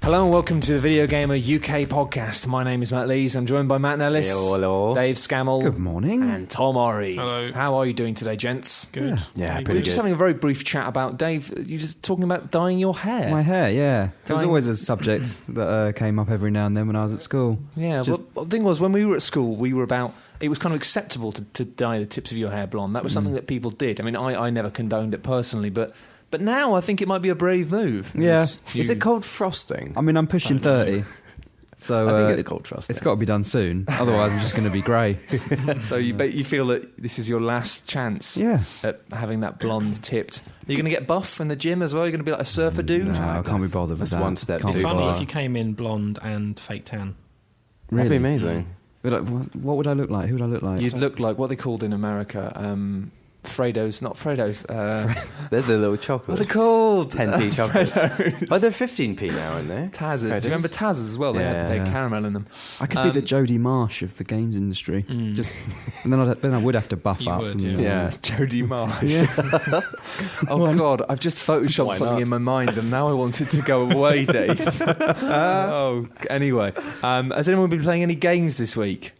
Hello and welcome to the Video Gamer UK podcast. My name is Matt Lees. I'm joined by Matt Nellis, hello. Dave Scammell, good morning, and Tom Ori. Hello. How are you doing today, gents? Good. Yeah, We pretty were just good. having a very brief chat about Dave. You just talking about dyeing your hair. My hair, yeah. It was Dyeing- always a subject that came up every now and then when I was at school. Yeah. Just- Well, the thing was, when we were at school, we were about. It was kind of acceptable to dye the tips of your hair blonde. That was something that people did. I mean, I never condoned it personally, but now I think it might be a brave move. Yeah. Is it called frosting? I mean, I'm pushing 30, so I think it's called frosting. it's got to be done soon. Otherwise, I'm just going to be grey. So you feel that this is your last chance Yeah. at having that blonde tipped. Are you going to get buff in the gym as well? Are you going to be like a surfer dude? No, I can't be bothered with That's that. one step Can't too be Funny far. if you came in blonde and fake tan. Really? That'd be amazing. What would I look like? Who would I look like? You'd look like what they called in America, Fredos, not Fredos. They're the little What are chocolates. they called? 10p chocolates. Fredos. Oh, they're 15p now, aren't they? Tazzers. Do you Fredos? remember Tazzers as well? They had Yeah. caramel in them. I could be the Jodie Marsh of the games industry. Mm. Just, and then I would have to buff You up. would, and- yeah. Jodie Marsh. Oh God, I've just photoshopped Why something not? in my mind, and now I want it to go away, Dave. Oh, anyway, has anyone been playing any games this week?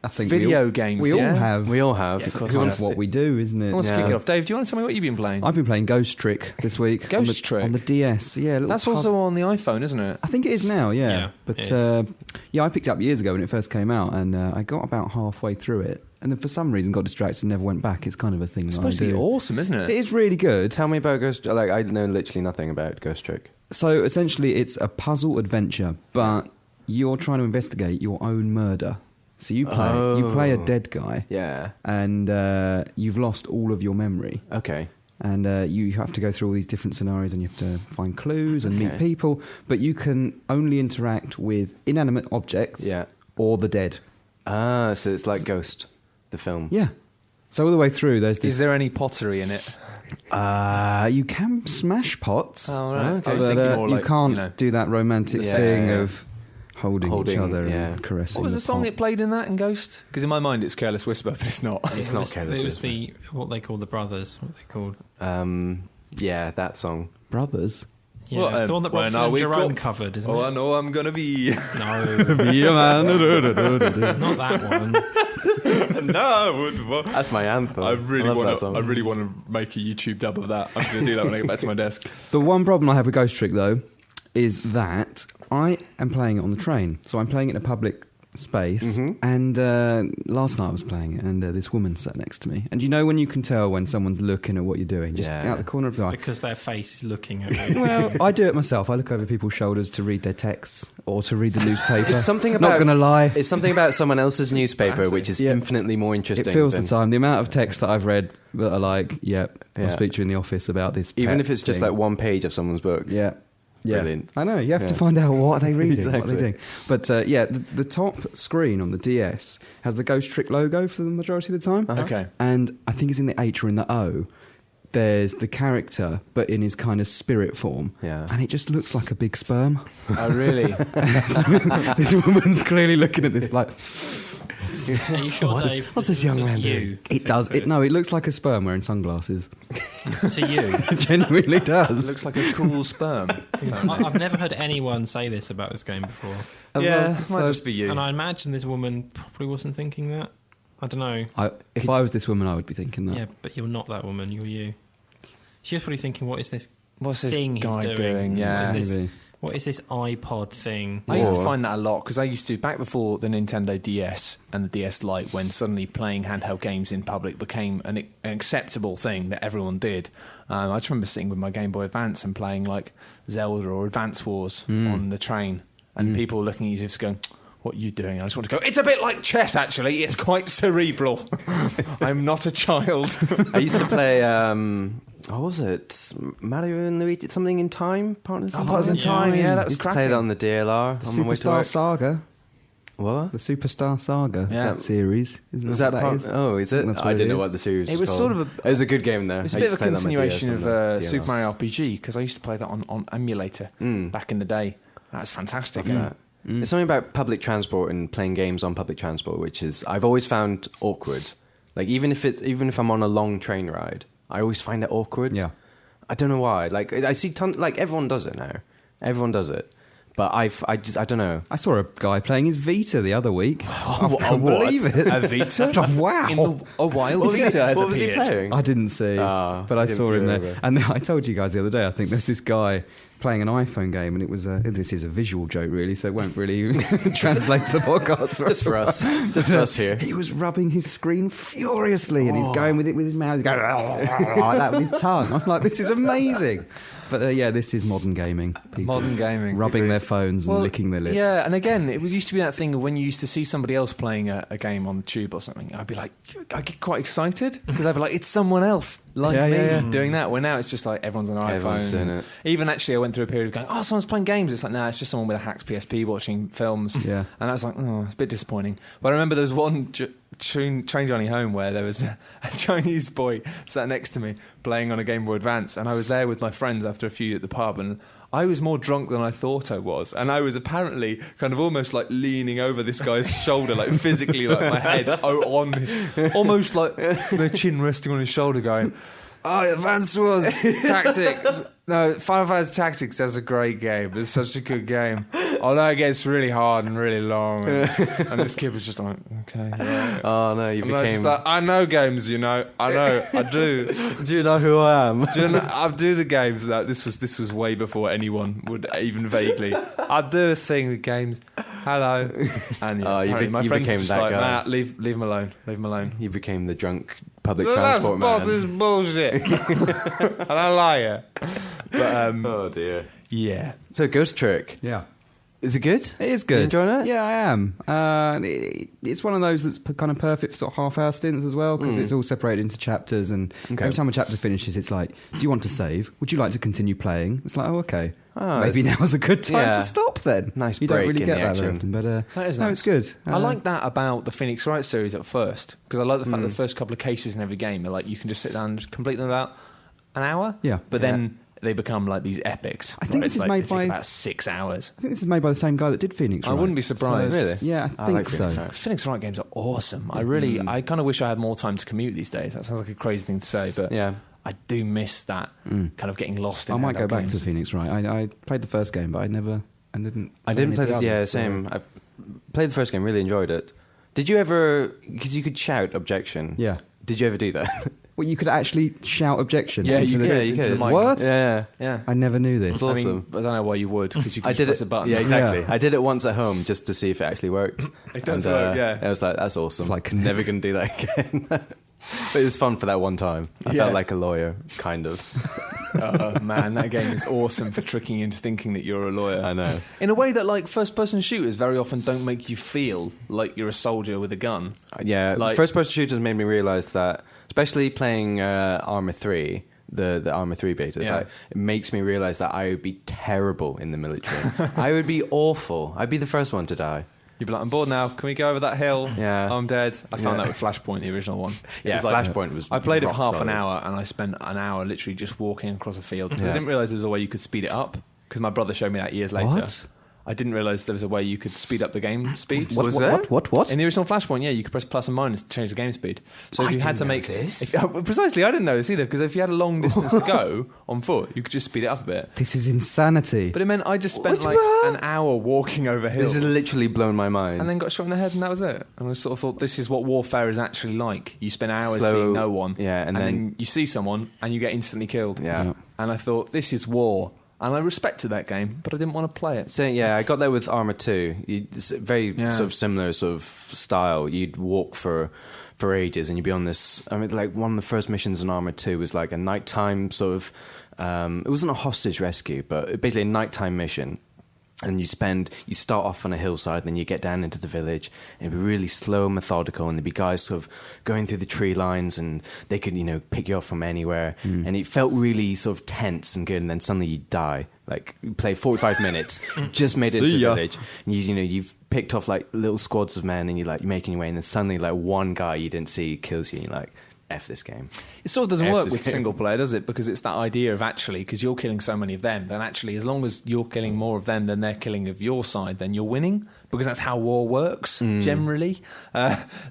I think Video games. We all yeah? have. We all have. Yeah, of course It's we kind have. of what we do, isn't it? Who wants to Yeah. kick it off? Dave, do you want to tell me what you've been playing? I've been playing Ghost Trick this week. Ghost Trick? on the DS. Yeah, a little That's puzzle- also on the iPhone, isn't it? I think it is now, yeah. Yeah, But it is. I picked it up years ago when it first came out, and I got about halfway through it, and then for some reason got distracted and never went back. It's kind of a thing It's that supposed I to do. be awesome, isn't it? It is really good. Tell me about Ghost. Like, I know literally nothing about Ghost Trick. So essentially, it's a puzzle adventure, but you're trying to investigate your own murder. So you play a dead guy, Yeah. and you've lost all of your memory. Okay. And you have to go through all these different scenarios, and you have to find clues and meet Okay. people. But you can only interact with inanimate objects Yeah. or the dead. Ah, so it's like Ghost, the film. Yeah. So all the way through, there's Is this. there any pottery in it? You can smash pots, Oh, right. Okay. I was but thinking more you like, can't you know, do that romantic Yeah, thing yeah. of holding each other and caressing. What was the song pot. it played in that in Ghost? Because in my mind it's Careless Whisper, but it's not. It's It not was, Careless It was Whisper. the what they call the brothers. What they called? Yeah, that song. Brothers? Yeah, Well, the one that when Robson are and we Jerome got- covered, isn't Oh, I it? know I'm gonna be. No, Yeah, man. not that one. No, That's my anthem. I really love that want to. song. I really want to make a YouTube dub of that. I'm going to do that when I get back to my desk. The one problem I have with Ghost Trick, though, is that I am playing it on the train. So I'm playing it in a public space. Mhm. And last night I was playing it, and this woman sat next to me. And you know when you can tell when someone's looking at what you're doing? Just Yeah. out the corner of the eye. Because their face is looking at you. Well, I do it myself. I look over people's shoulders to read their texts or to read the newspaper. It's something Not about. going to lie. It's something about someone else's newspaper, which is Yeah. infinitely more interesting. It fills than, the time. The amount of texts that I've read that are like, yep, Yeah. I'll speak to you in the office about this. Even pet if it's just thing. like one page of someone's book. Yeah. Yeah. Brilliant. I know. You have to Yeah. find out what are they reading, what are Exactly. they doing. But the top screen on the DS has the Ghost Trick logo for the majority of the time. Okay. And I think it's in the H or in the O. There's the character, but in his kind of spirit form. Yeah. And it just looks like a big sperm. Oh, really? This woman's clearly looking at this like, Are you sure, Dave? what's this young just man you doing? that It does. thinks No, it looks like a sperm wearing sunglasses. this? To you. It genuinely It does. looks like a cool sperm. I've never heard anyone say this about this game before. Yeah, it So- might just be you. And I imagine this woman probably wasn't thinking that. I don't know. If I was this woman, I would be thinking that. Yeah, but you're not that woman. You're you. She was probably thinking, "What is this What's this thing guy he's doing? Yeah. What is this? Maybe. What is this iPod thing?" I used to Or- find that a lot because I used to, back before the Nintendo DS and the DS Lite, when suddenly playing handheld games in public became an acceptable thing that everyone did. I just remember sitting with my Game Boy Advance and playing like Zelda or Advance Wars on the train, and people looking at you just going, "What are you doing?" I just want to go, "It's a bit like chess, actually. It's quite cerebral. I'm not a child." I used to play. What was it? Mario and Luigi? Something in Time? Partners in Partners in Time, yeah, that was used to play cracking. that on the DLR. The on my way to Superstar work. Saga. What? The Superstar Saga. Yeah. That series. Isn't Was that that what part? is? Oh, is I it? think that's I what didn't it know is. what the series It was called. sort of It was a good game though. It's a I bit used of to a play that on my continuation DS of on the DLR. Super Mario RPG because I used to play that on emulator back in the day. That's fantastic. Love that. There's something about public transport and playing games on public transport which is I've always found awkward. Like even if I'm on a long train ride, I always find it awkward. Yeah. I don't know why. Like I see like everyone does it now. Everyone does it. But I don't know. I saw a guy playing his Vita the other week. I can't what? believe it. A Vita? Wow. A wild Vita has What was he appeared. playing? I didn't see, but I didn't saw him feel there. over. And I told you guys the other day, I think there's this guy playing an iPhone game, and it was this is a visual joke really, so it won't really translate to the podcast. Just for us. Just for us here. He was rubbing his screen furiously, and he's going with it with his mouth. He's going like that with his tongue. I'm like, this is amazing. But yeah, this is modern gaming. People Modern gaming. rubbing their phones and licking their lips. Yeah, and again, it used to be that thing of when you used to see somebody else playing a game on the tube or something, I'd be like, I'd get quite excited because I'd be like, it's someone else like me doing that. Where now it's just like everyone's on an Everyone's doing iPhone. it. Even actually, I went through a period of going, oh, someone's playing games. It's like, nah, it's just someone with a hacked PSP watching films. Yeah. And I was like, oh, it's a bit disappointing. But I remember there was one Train Johnny Home where there was a Chinese boy sat next to me playing on a Game Boy Advance, and I was there with my friends after a few at the pub, and I was more drunk than I thought I was, and I was apparently kind of almost like leaning over this guy's shoulder, like physically, like my head on, almost like my chin resting on his shoulder, going, "Oh, Advance Wars Tactics." No, Final Fantasy Tactics, that's a great game. It's such a good game. Although it gets really hard and really long. And this kid was just like, okay. Right. Oh no, you And I was became. just like, I know games, you know. I know, I do. Do you know who I am? Do you know, I do the games. That this was way before anyone would even vaguely. I do a thing with games. Hello. And yeah, You apparently my you friends were became just that like, guy. Matt, leave him alone. Leave him alone. You became the drunk public That's transport man. is bullshit. And I lie it. But Oh dear. yeah. So Ghost Trick, Yeah. is it good? It is good. You enjoying it? Yeah, I am. It's one of those that's kind of perfect for sort of half-hour stints as well, because it's all separated into chapters, and Okay. every time a chapter finishes, it's like, do you want to save? Would you like to continue playing? It's like, oh, okay. Oh, Maybe now's a good time yeah. to stop then. Nice You don't break really in get the that very action. often, but That is no, nice. it's good. I like that about the Phoenix Wright series at first, because I like the fact that the first couple of cases in every game are like you can just sit down and complete them in about an hour. Yeah. But then they become like these epics. I think where this it's is like, made they take by- about 6 hours. I think this is made by the same guy that did Phoenix I Wright. wouldn't be surprised. Really? Yeah, I I think like so. Phoenix Wright. Because Phoenix Wright games are awesome. I kind of wish I had more time to commute these days. That sounds like a crazy thing to say, but Yeah. I do miss that kind of getting lost in I might go handheld back games. to Phoenix Wright. I played the first game, but I didn't I didn't play the this. Yeah, others, so- same. I played the first game. Really enjoyed it. Did you ever? Because you could shout objection. Yeah. Did you ever do that? Well, you could actually shout objection. Yeah, into you the- could. you could. What? Yeah. Yeah. I never knew this. I mean, Awesome. I don't know why you would, because you could I just did press it. a button. Yeah, exactly. Yeah. I did it once at home just to see if it actually worked. It does And, work, yeah. I was like, that's awesome. It's like- never gonna do that again. But it was fun for that one time. I Yeah. felt like a lawyer, kind of. Oh, man, that game is awesome for tricking you into thinking that you're a lawyer. I know. In a way that, like, first-person shooters very often don't make you feel like you're a soldier with a gun. Yeah, Like- first-person shooters made me realise that, especially playing Arma 3, the Arma 3 beta, Yeah. like, it makes me realise that I would be terrible in the military. I would be awful. I'd be the first one to die. You'd be like, I'm bored now. Can we go over that hill? Yeah. I'm dead. I found Yeah. that with Flashpoint, the original one. It Yeah, was like- Flashpoint was I played it for rock half an solid. hour, and I spent an hour literally just walking across a field. 'Cause I Yeah. didn't realise there was a way you could speed it up, because my brother showed me that years later. What? I didn't realise there was a way you could speed up the game speed. Was there? What? In the original Flashpoint, yeah, you could press plus and minus to change the game speed. So if I you had didn't to know make this. precisely, I didn't know this either, because if you had a long distance to go on foot, you could just speed it up a bit. This is insanity. But it meant I just spent What? like an hour walking over hills, This has literally blown my mind. and then got shot in the head, and that was it. And I sort of thought, this is what warfare is actually like. You spend hours Slow- seeing no one, yeah, and then then- you see someone, and you get instantly killed. Yeah. And I thought, this is war. And I respected that game, but I didn't want to play it. So yeah, I got there with Arma 2. It's very Yeah. sort of similar sort of style. You'd walk for ages, and you'd be on this. I mean, like one of the first missions in Arma 2 was like a nighttime sort of. It wasn't a hostage rescue, but basically a nighttime mission. And you start off on a hillside, then you get down into the village, and it'd be really slow and methodical, and there'd be guys sort of going through the tree lines, and they could, pick you up from anywhere. And it felt really sort of tense and good, and then suddenly you'd die. Like, you play 45 minutes, just made it to See the ya. village, and you've picked off like little squads of men, and you're like making your way, and then suddenly like one guy you didn't see kills you, and you're like, F this game. It sort of doesn't F work this with game. single player, does it? Because it's that idea of actually, because you're killing so many of them, then actually, as long as you're killing more of them than they're killing of your side, then you're winning. Because that's how war works, generally.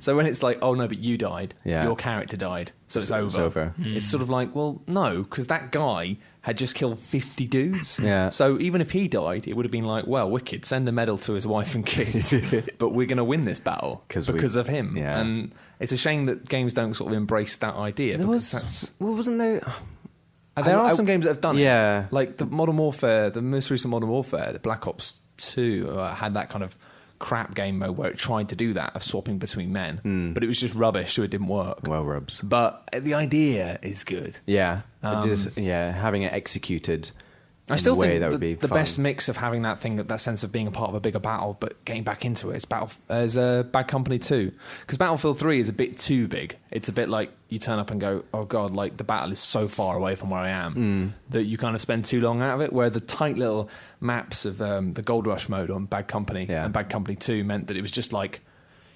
So when it's like, oh no, but you died, your character died, so it's over. It's over. It's sort of like, well, no, because that guy had just killed 50 dudes. Yeah. So even if he died, it would have been like, well, wicked, send a medal to his wife and kids, but we're going to win this battle because of him. Yeah. And it's a shame that games don't sort of embrace that idea. Wasn't there? There are some games that have done Yeah. it. Like the Modern Warfare, the most recent Modern Warfare, the Black Ops 2, had that kind of crap game mode where it tried to do that of swapping between men, but it was just rubbish, so it didn't work. Well, rubs. But the idea is good. Yeah. Having it executed. I still in a way think that would be the fun. best mix of having that thing, that sense of being a part of a bigger battle, but getting back into it is Bad Company 2. Because Battlefield 3 is a bit too big. It's a bit like you turn up and go, oh god, like the battle is so far away from where I am that you kind of spend too long out of it. Where the tight little maps of the Gold Rush mode on Bad Company and Bad Company 2 meant that it was just like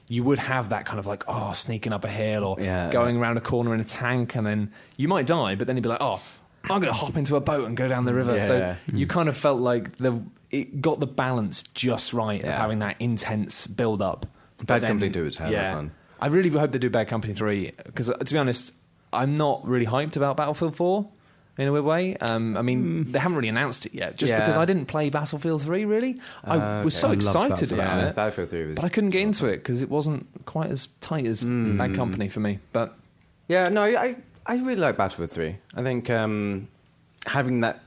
you would have that kind of like, sneaking up a hill or going around a corner in a tank, and then you might die, but then you'd be like, I'm going to hop into a boat and go down the river. So you kind of felt like it got the balance just right of having that intense build-up. Bad Company 2 is hell of fun. I really hope they do Bad Company 3, because to be honest, I'm not really hyped about Battlefield 4 in a weird way. I mean, they haven't really announced it yet, just because I didn't play Battlefield 3, really. I was so excited about it, Battlefield 3 was... but I couldn't get into it because it wasn't quite as tight as Bad Company for me. But yeah, no, I really like Battlefield 3. I think having that,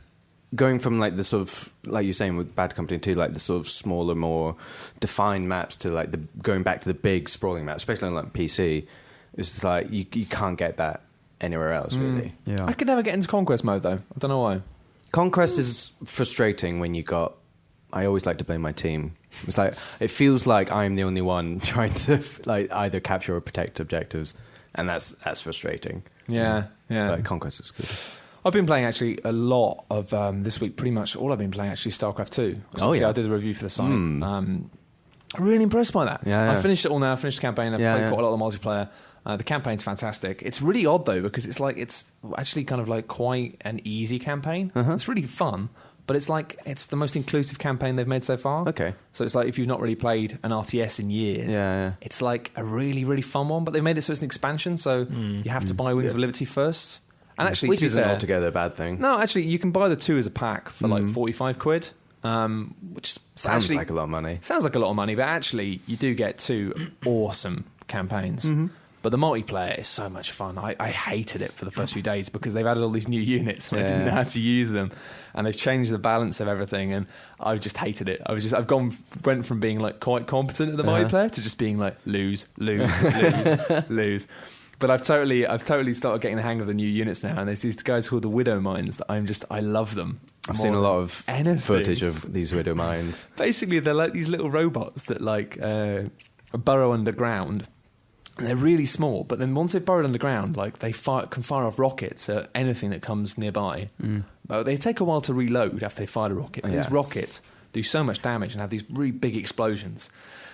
going from like the sort of, like you're saying with Bad Company 2, like the sort of smaller, more defined maps to like going back to the big sprawling maps, especially on like PC, it's like you can't get that anywhere else, really. Yeah. I could never get into Conquest mode, though. I don't know why. Conquest is frustrating when I always like to blame my team. It's like, it feels like I'm the only one trying to like either capture or protect objectives, and that's frustrating. Yeah. But Conquest is good. I've been playing actually a lot of this week. Pretty much all I've been playing actually is StarCraft 2. I did the review for the site. I'm really impressed by that. I finished it all now. I finished the campaign. I've played quite a lot of the multiplayer. The campaign's fantastic. It's really odd though, because it's actually kind of like quite an easy campaign. It's really fun, but it's the most inclusive campaign they've made so far. Okay. So it's like if you've not really played an RTS in years, it's like a really, really fun one. But they made it so it's an expansion, so you have to buy Wings of Liberty first. And actually, which isn't altogether a bad thing. No, actually, you can buy the 2 as a pack for like 45 quid, which sounds like a lot of money. Sounds like a lot of money, but actually, you do get 2 awesome campaigns. But the multiplayer is so much fun. I hated it for the first few days because they've added all these new units and I didn't know how to use them, and they've changed the balance of everything, and I just hated it. Went from being like quite competent at the multiplayer to just being like lose. But I've totally started getting the hang of the new units now, and there's these guys called the Widow Mines that I love them. I've seen a lot of footage of these Widow Mines. Basically, they're like these little robots that burrow underground. And they're really small, but then once they've burrowed underground, like can fire off rockets at anything that comes nearby. But they take a while to reload after they fire a rocket. And these rockets do so much damage and have these really big explosions.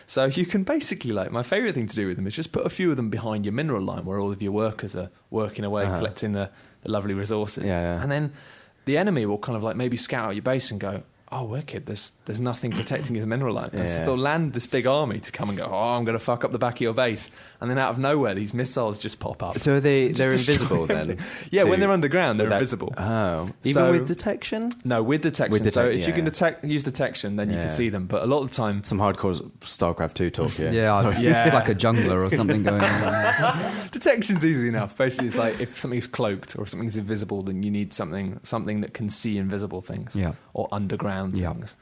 So you can basically, my favourite thing to do with them is just put a few of them behind your mineral line where all of your workers are working away, collecting the lovely resources. And then the enemy will kind of maybe scout out your base and go, oh, wicked, there's nothing protecting his mineral line. And so they'll land this big army to come and go, I'm going to fuck up the back of your base. And then out of nowhere, these missiles just pop up. So they're invisible then? Yeah, when they're underground, they're invisible. Oh. Even with detection? No, with detection. So if you can use detection, then you can see them. But a lot of the time... Some hardcore StarCraft 2 talk here. It's like a jungler or something going on. Detection's easy enough. Basically, it's like if something's cloaked or if something's invisible, then you need something that can see invisible things. Or underground things.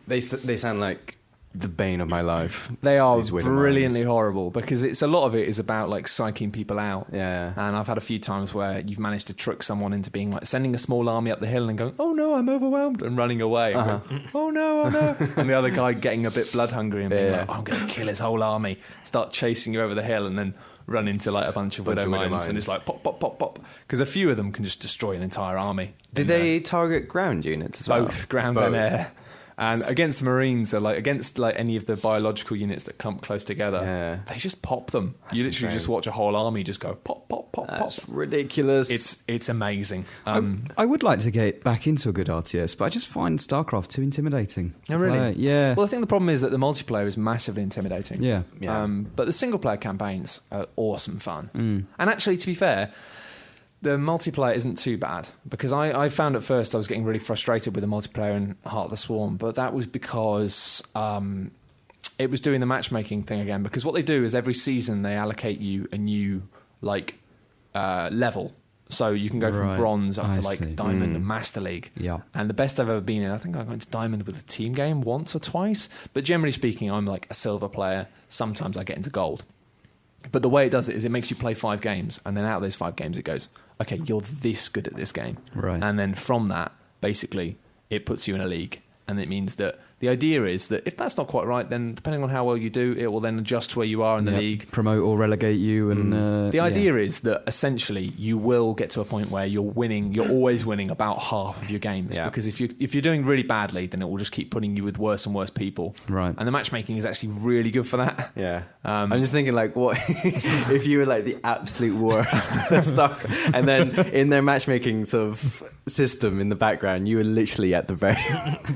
They sound like the bane of my life. They are brilliantly horrible because a lot of it is about psyching people out. And I've had a few times where you've managed to trick someone into being sending a small army up the hill and going, oh no, I'm overwhelmed, and running away. And going, oh no, and the other guy getting a bit blood hungry and being I'm going to kill his whole army, start chasing you over the hill, and then run into a bunch of Widow Mines, and it's pop, pop, pop, pop, because a few of them can just destroy an entire army. Do they target ground units as well? Both ground and air. And against Marines, or like against like any of the biological units that come close together, they just pop them. You literally just watch a whole army just go pop, pop, pop, pop. That's ridiculous. It's amazing. I would like to get back into a good RTS, but I just find StarCraft too intimidating. Oh, really? Yeah. Well, I think the problem is that the multiplayer is massively intimidating. Yeah. But the single player campaigns are awesome fun. And actually, to be fair, the multiplayer isn't too bad, because I found at first I was getting really frustrated with the multiplayer in Heart of the Swarm, but that was because it was doing the matchmaking thing again, because what they do is every season they allocate you a new like level. So you can go from bronze up to like diamond and master league. Yeah. And the best I've ever been in, I think I went to diamond with a team game once or twice, but generally speaking I'm like a silver player. Sometimes I get into gold. But the way it does it is it makes you play 5 games, and then out of those 5 games it goes, okay, you're this good at this game. Right. And then from that, basically, it puts you in a league. And it means that the idea is that if that's not quite right, then depending on how well you do, it will then adjust to where you are in the league. Promote or relegate you. And the idea is that essentially you will get to a point where you're winning. You're always winning about half of your games. Yeah. Because if you're doing really badly, then it will just keep putting you with worse and worse people. Right. And the matchmaking is actually really good for that. Yeah. I'm just thinking, like, what if you were like the absolute worst and then in their matchmaking sort of system in the background, you were literally at the very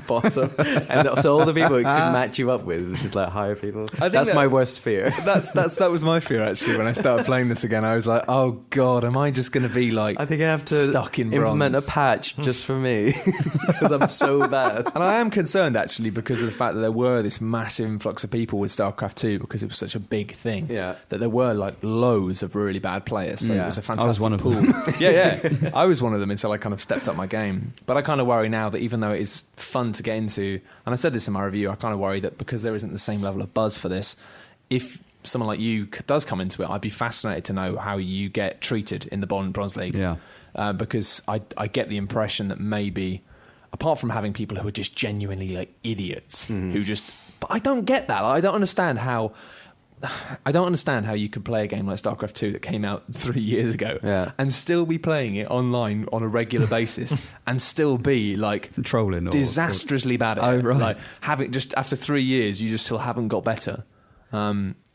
bottom, and so all the people it could match you up with was just like higher people. That's my worst fear. That was my fear actually when I started playing this again. I was like, oh god, am I just going to be like? I think I have to stuck in implement bronze. a patch just for me because I'm so bad. And I am concerned actually because of the fact that there were this massive influx of people with StarCraft 2 because it was such a big thing. Yeah. That there were like loads of really bad players. So it was a fantastic I was one of pool. them. yeah. I was one of them until I kind of stepped up my game. But I kind of worry now that even though it is fun to get into, and I said this in my review, I kind of worry that because there isn't the same level of buzz for this, if someone like you does come into it, I'd be fascinated to know how you get treated in the Bronze League. Yeah. Because I get the impression that maybe, apart from having people who are just genuinely like idiots, who just... But I don't get that. I don't understand how you could play a game like StarCraft 2 that came out 3 years ago and still be playing it online on a regular basis and still be like trolling or disastrously bad at it. Right. Like having just after 3 years, you just still haven't got better.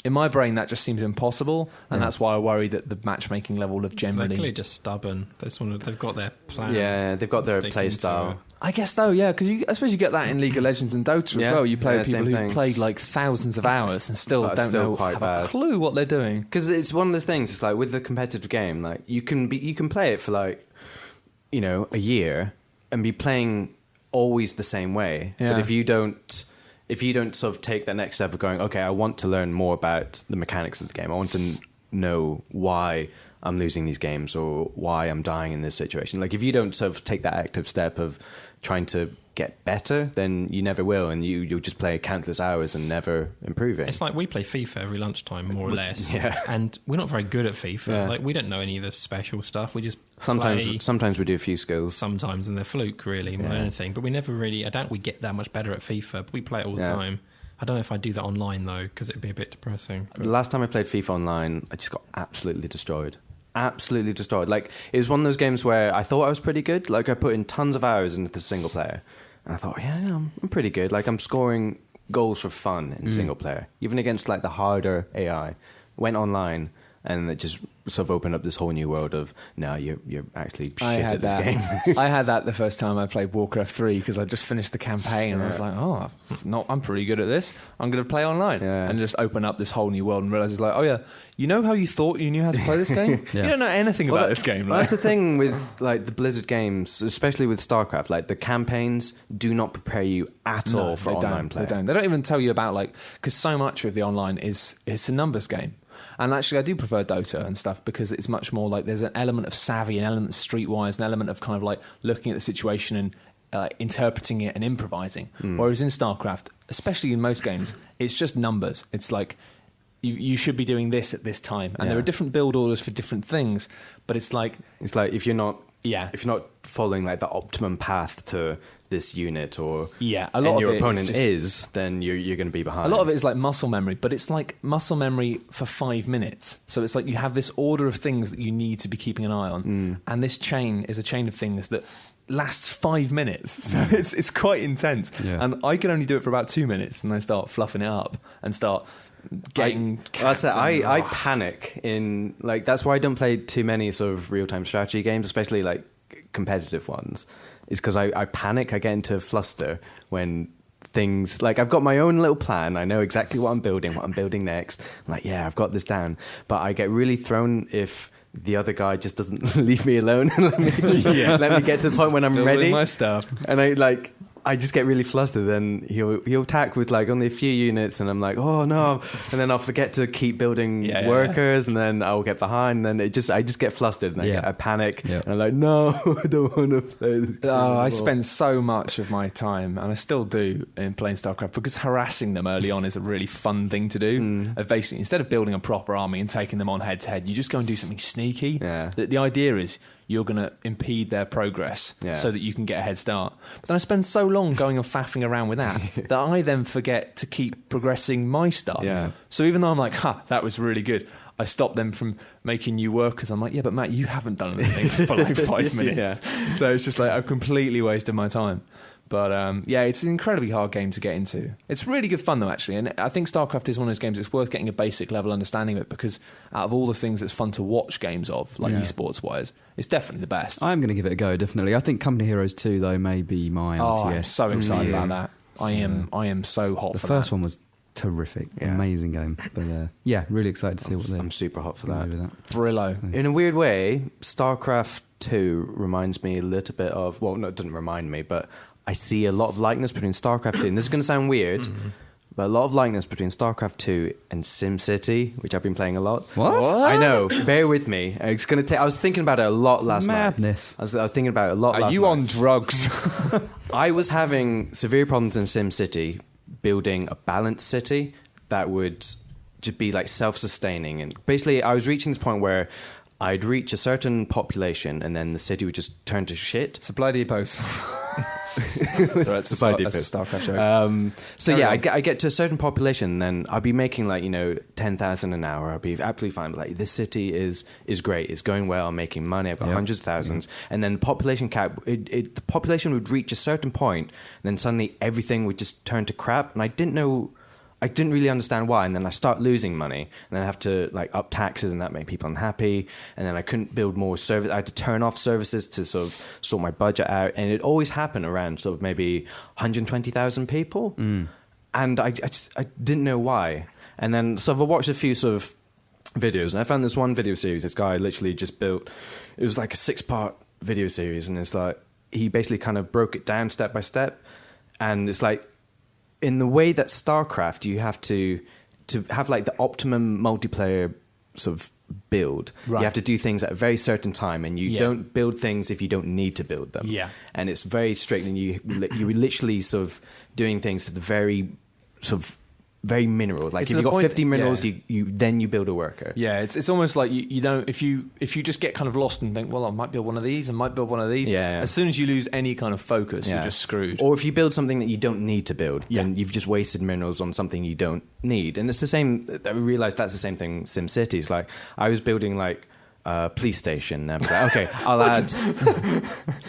In my brain, that just seems impossible, and that's why I worry that the matchmaking level of generally... They're clearly just stubborn. They've got their plan. Yeah, they've got their play style. I guess though, yeah, because I suppose you get that in League of Legends and Dota as well. You play with people who've played like thousands of hours and still don't know have a clue what they're doing. Because it's one of those things. It's like with the competitive game, like you can play it for like, you know, a year and be playing always the same way. Yeah. But if you don't sort of take that next step of going, okay, I want to learn more about the mechanics of the game. I want to know why I'm losing these games or why I'm dying in this situation. Like if you don't sort of take that active step of trying to get better, then you never will, and you'll just play countless hours and never improve it. It's like we play FIFA every lunchtime, more or less. Yeah. And we're not very good at FIFA. Yeah. Like we don't know any of the special stuff. We just Sometimes play. we do a few skills. Sometimes, and they're fluke, really, more than anything. But we never really... I doubt we get that much better at FIFA, but we play it all the time. I don't know if I'd do that online, though, because it'd be a bit depressing. The last time I played FIFA online, I just got absolutely destroyed. Absolutely destroyed. Like, it was one of those games where I thought I was pretty good. Like, I put in tons of hours into the single player. And I thought, yeah, I'm pretty good. Like, I'm scoring goals for fun in single player. Even against, like, the harder AI. Went online, and it just sort of opened up this whole new world of, no, you're actually shit at this game. I had that the first time I played Warcraft 3 because I just finished the campaign and I was like, oh, I'm pretty good at this. I'm going to play online. And just open up this whole new world and realize it's like, oh yeah, you know how you thought you knew how to play this game? You don't know anything about this game. Well, that's the thing with like the Blizzard games, especially with StarCraft. Like the campaigns do not prepare you at all for online play. They don't even tell you about like, because so much of the online is a numbers game. And actually, I do prefer Dota and stuff because it's much more like there's an element of savvy, an element of streetwise, an element of kind of like looking at the situation and interpreting it and improvising. Whereas in StarCraft, especially in most games, it's just numbers. It's like you should be doing this at this time. And there are different build orders for different things. But it's like if you're not if you're not following like the optimum path to this unit, or a lot and of your it opponent is then you're going to be behind. a lot of it is like muscle memory, but it's like muscle memory for 5 minutes. So it's like you have this order of things that you need to be keeping an eye on, and this chain is a chain of things that lasts 5 minutes. So it's quite intense. And I can only do it for about 2 minutes, and I start fluffing it up and start getting I panic in, like, that's why I don't play too many sort of real-time strategy games, especially like competitive ones, is because I panic. I get into a fluster when things, like, I've got my own little plan, I know exactly what I'm building next, I'm like, yeah, I've got this down, but I get really thrown if the other guy just doesn't leave me alone and let me get to the point when I'm ready my stuff. And I just get really flustered. Then he'll attack with like only a few units, and I'm like, oh no! And then I'll forget to keep building workers, and then I'll get behind. And then I just get flustered, and I panic, and I'm like, no, I don't want to play this game anymore. I spend so much of my time, and I still do, in playing StarCraft, because harassing them early on is a really fun thing to do. Of basically, instead of building a proper army and taking them on head to head, you just go and do something sneaky. The idea is you're going to impede their progress so that you can get a head start. But then I spend so long going and faffing around with that that I then forget to keep progressing my stuff. So even though I'm like, that was really good, I stop them from making new workers. I'm like, yeah, but Matt, you haven't done anything for like 5 minutes. So it's just like a completely wasted my time. But it's an incredibly hard game to get into. It's really good fun though, actually, and I think StarCraft is one of those games it's worth getting a basic level understanding of it, because out of all the things that's fun to watch games of, like esports wise, it's definitely the best. I'm going to give it a go, definitely. I think Company Heroes 2 though may be my RTS. I'm so excited about that. I am so hot for that. The first one was terrific, amazing game. But really excited to see what they're. I'm super hot for that. Brillo. In a weird way, StarCraft 2 reminds me a little bit of, well, no, it doesn't remind me, but I see a lot of likeness between StarCraft 2, and this is going to sound weird, but a lot of likeness between StarCraft 2 and SimCity, which I've been playing a lot. What? I know. Bear with me. It's going to take. I was thinking about it a lot last Madness. night. I was thinking about it a lot last night. Are you on drugs? I was having severe problems in SimCity building a balanced city that would just be like self-sustaining, and basically I was reaching this point where I'd reach a certain population and then the city would just turn to shit. Supply depots. So that's a StarCraft show. I get to a certain population, and then I'll be making like 10,000 an hour. I'll be absolutely fine. But, like, this city is great. It's going well. I'm making money. I've got hundreds of thousands. And then the population cap, the population would reach a certain point, and then suddenly everything would just turn to crap. And I didn't really understand why, and then I start losing money, and then I have to like up taxes, and that made people unhappy, and then I couldn't build more service. I had to turn off services to sort of sort my budget out, and it always happened around sort of maybe 120,000 people, and I didn't know why. And then so I watched a few sort of videos, and I found this one video series. This guy literally just built. It was like a 6-part video series, and it's like he basically kind of broke it down step by step, and it's like, in the way that StarCraft, you have to have like the optimum multiplayer sort of build. Right. You have to do things at a very certain time, and you don't build things if you don't need to build them. Yeah, and it's very strict, and you're literally sort of doing things to the very sort of very mineral. Like, if you've got 50 minerals, you build a worker. Yeah, it's almost like you don't, if you just get kind of lost and think, well, I might build one of these, as soon as you lose any kind of focus, you're just screwed. Or if you build something that you don't need to build, then you've just wasted minerals on something you don't need. And it's the same, I realised that's the same thing SimCity. It's like, I was building like police station. And like, okay,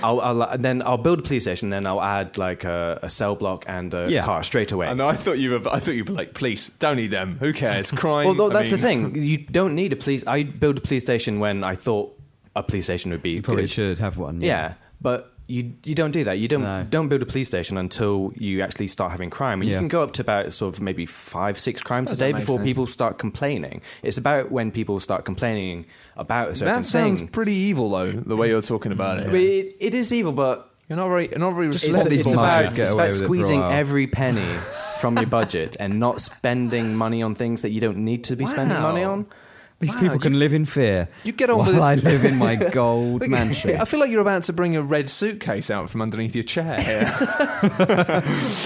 I'll build a police station. Then I'll add like a cell block and a car straight away. I know. I thought you were like, police, don't need them. Who cares? Crime. Well, that's the thing. You don't need a police. I built a police station when I thought a police station would be. You probably good. Should have one. Yeah, but you don't do that. You don't build a police station until you actually start having crime. And you can go up to about sort of maybe 5-6 crimes a day before people start complaining. It's about when people start complaining about a certain thing. That sounds pretty evil, though, the way you're talking about it. It is evil, but you're not very responsible. It's about squeezing every penny from your budget and not spending money on things that you don't need to be spending money on. These people can live in fear. You get on while with this. I live in my gold mansion. I feel like you're about to bring a red suitcase out from underneath your chair here.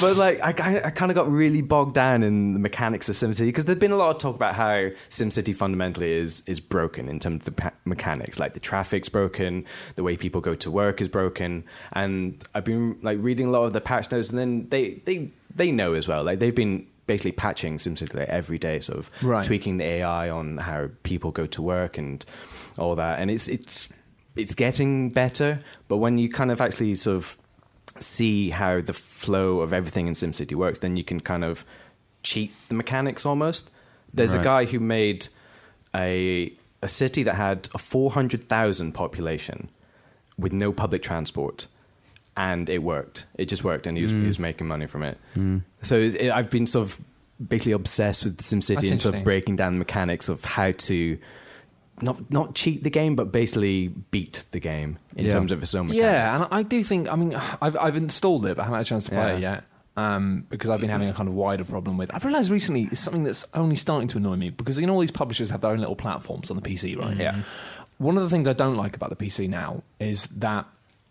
But like, I kind of got really bogged down in the mechanics of SimCity because there'd been a lot of talk about how SimCity fundamentally is broken in terms of the mechanics. Like the traffic's broken, the way people go to work is broken, and I've been like reading a lot of the patch notes, and then they know as well. Like they've been basically patching SimCity like every day, sort of tweaking the AI on how people go to work and all that, and it's getting better. But when you kind of actually sort of see how the flow of everything in SimCity works, then you can kind of cheat the mechanics almost. There's a guy who made a city that had a 400,000 population with no public transport. And it worked. It just worked, and he was making money from it. So I've been sort of basically obsessed with SimCity and sort of breaking down the mechanics of how to not cheat the game, but basically beat the game in terms of its own mechanics. Yeah, and I do think. I mean, I've installed it, but I haven't had a chance to play it yet. Because I've been having a kind of wider problem with. I've realised recently it's something that's only starting to annoy me because all these publishers have their own little platforms on the PC, right? Yeah. One of the things I don't like about the PC now is that.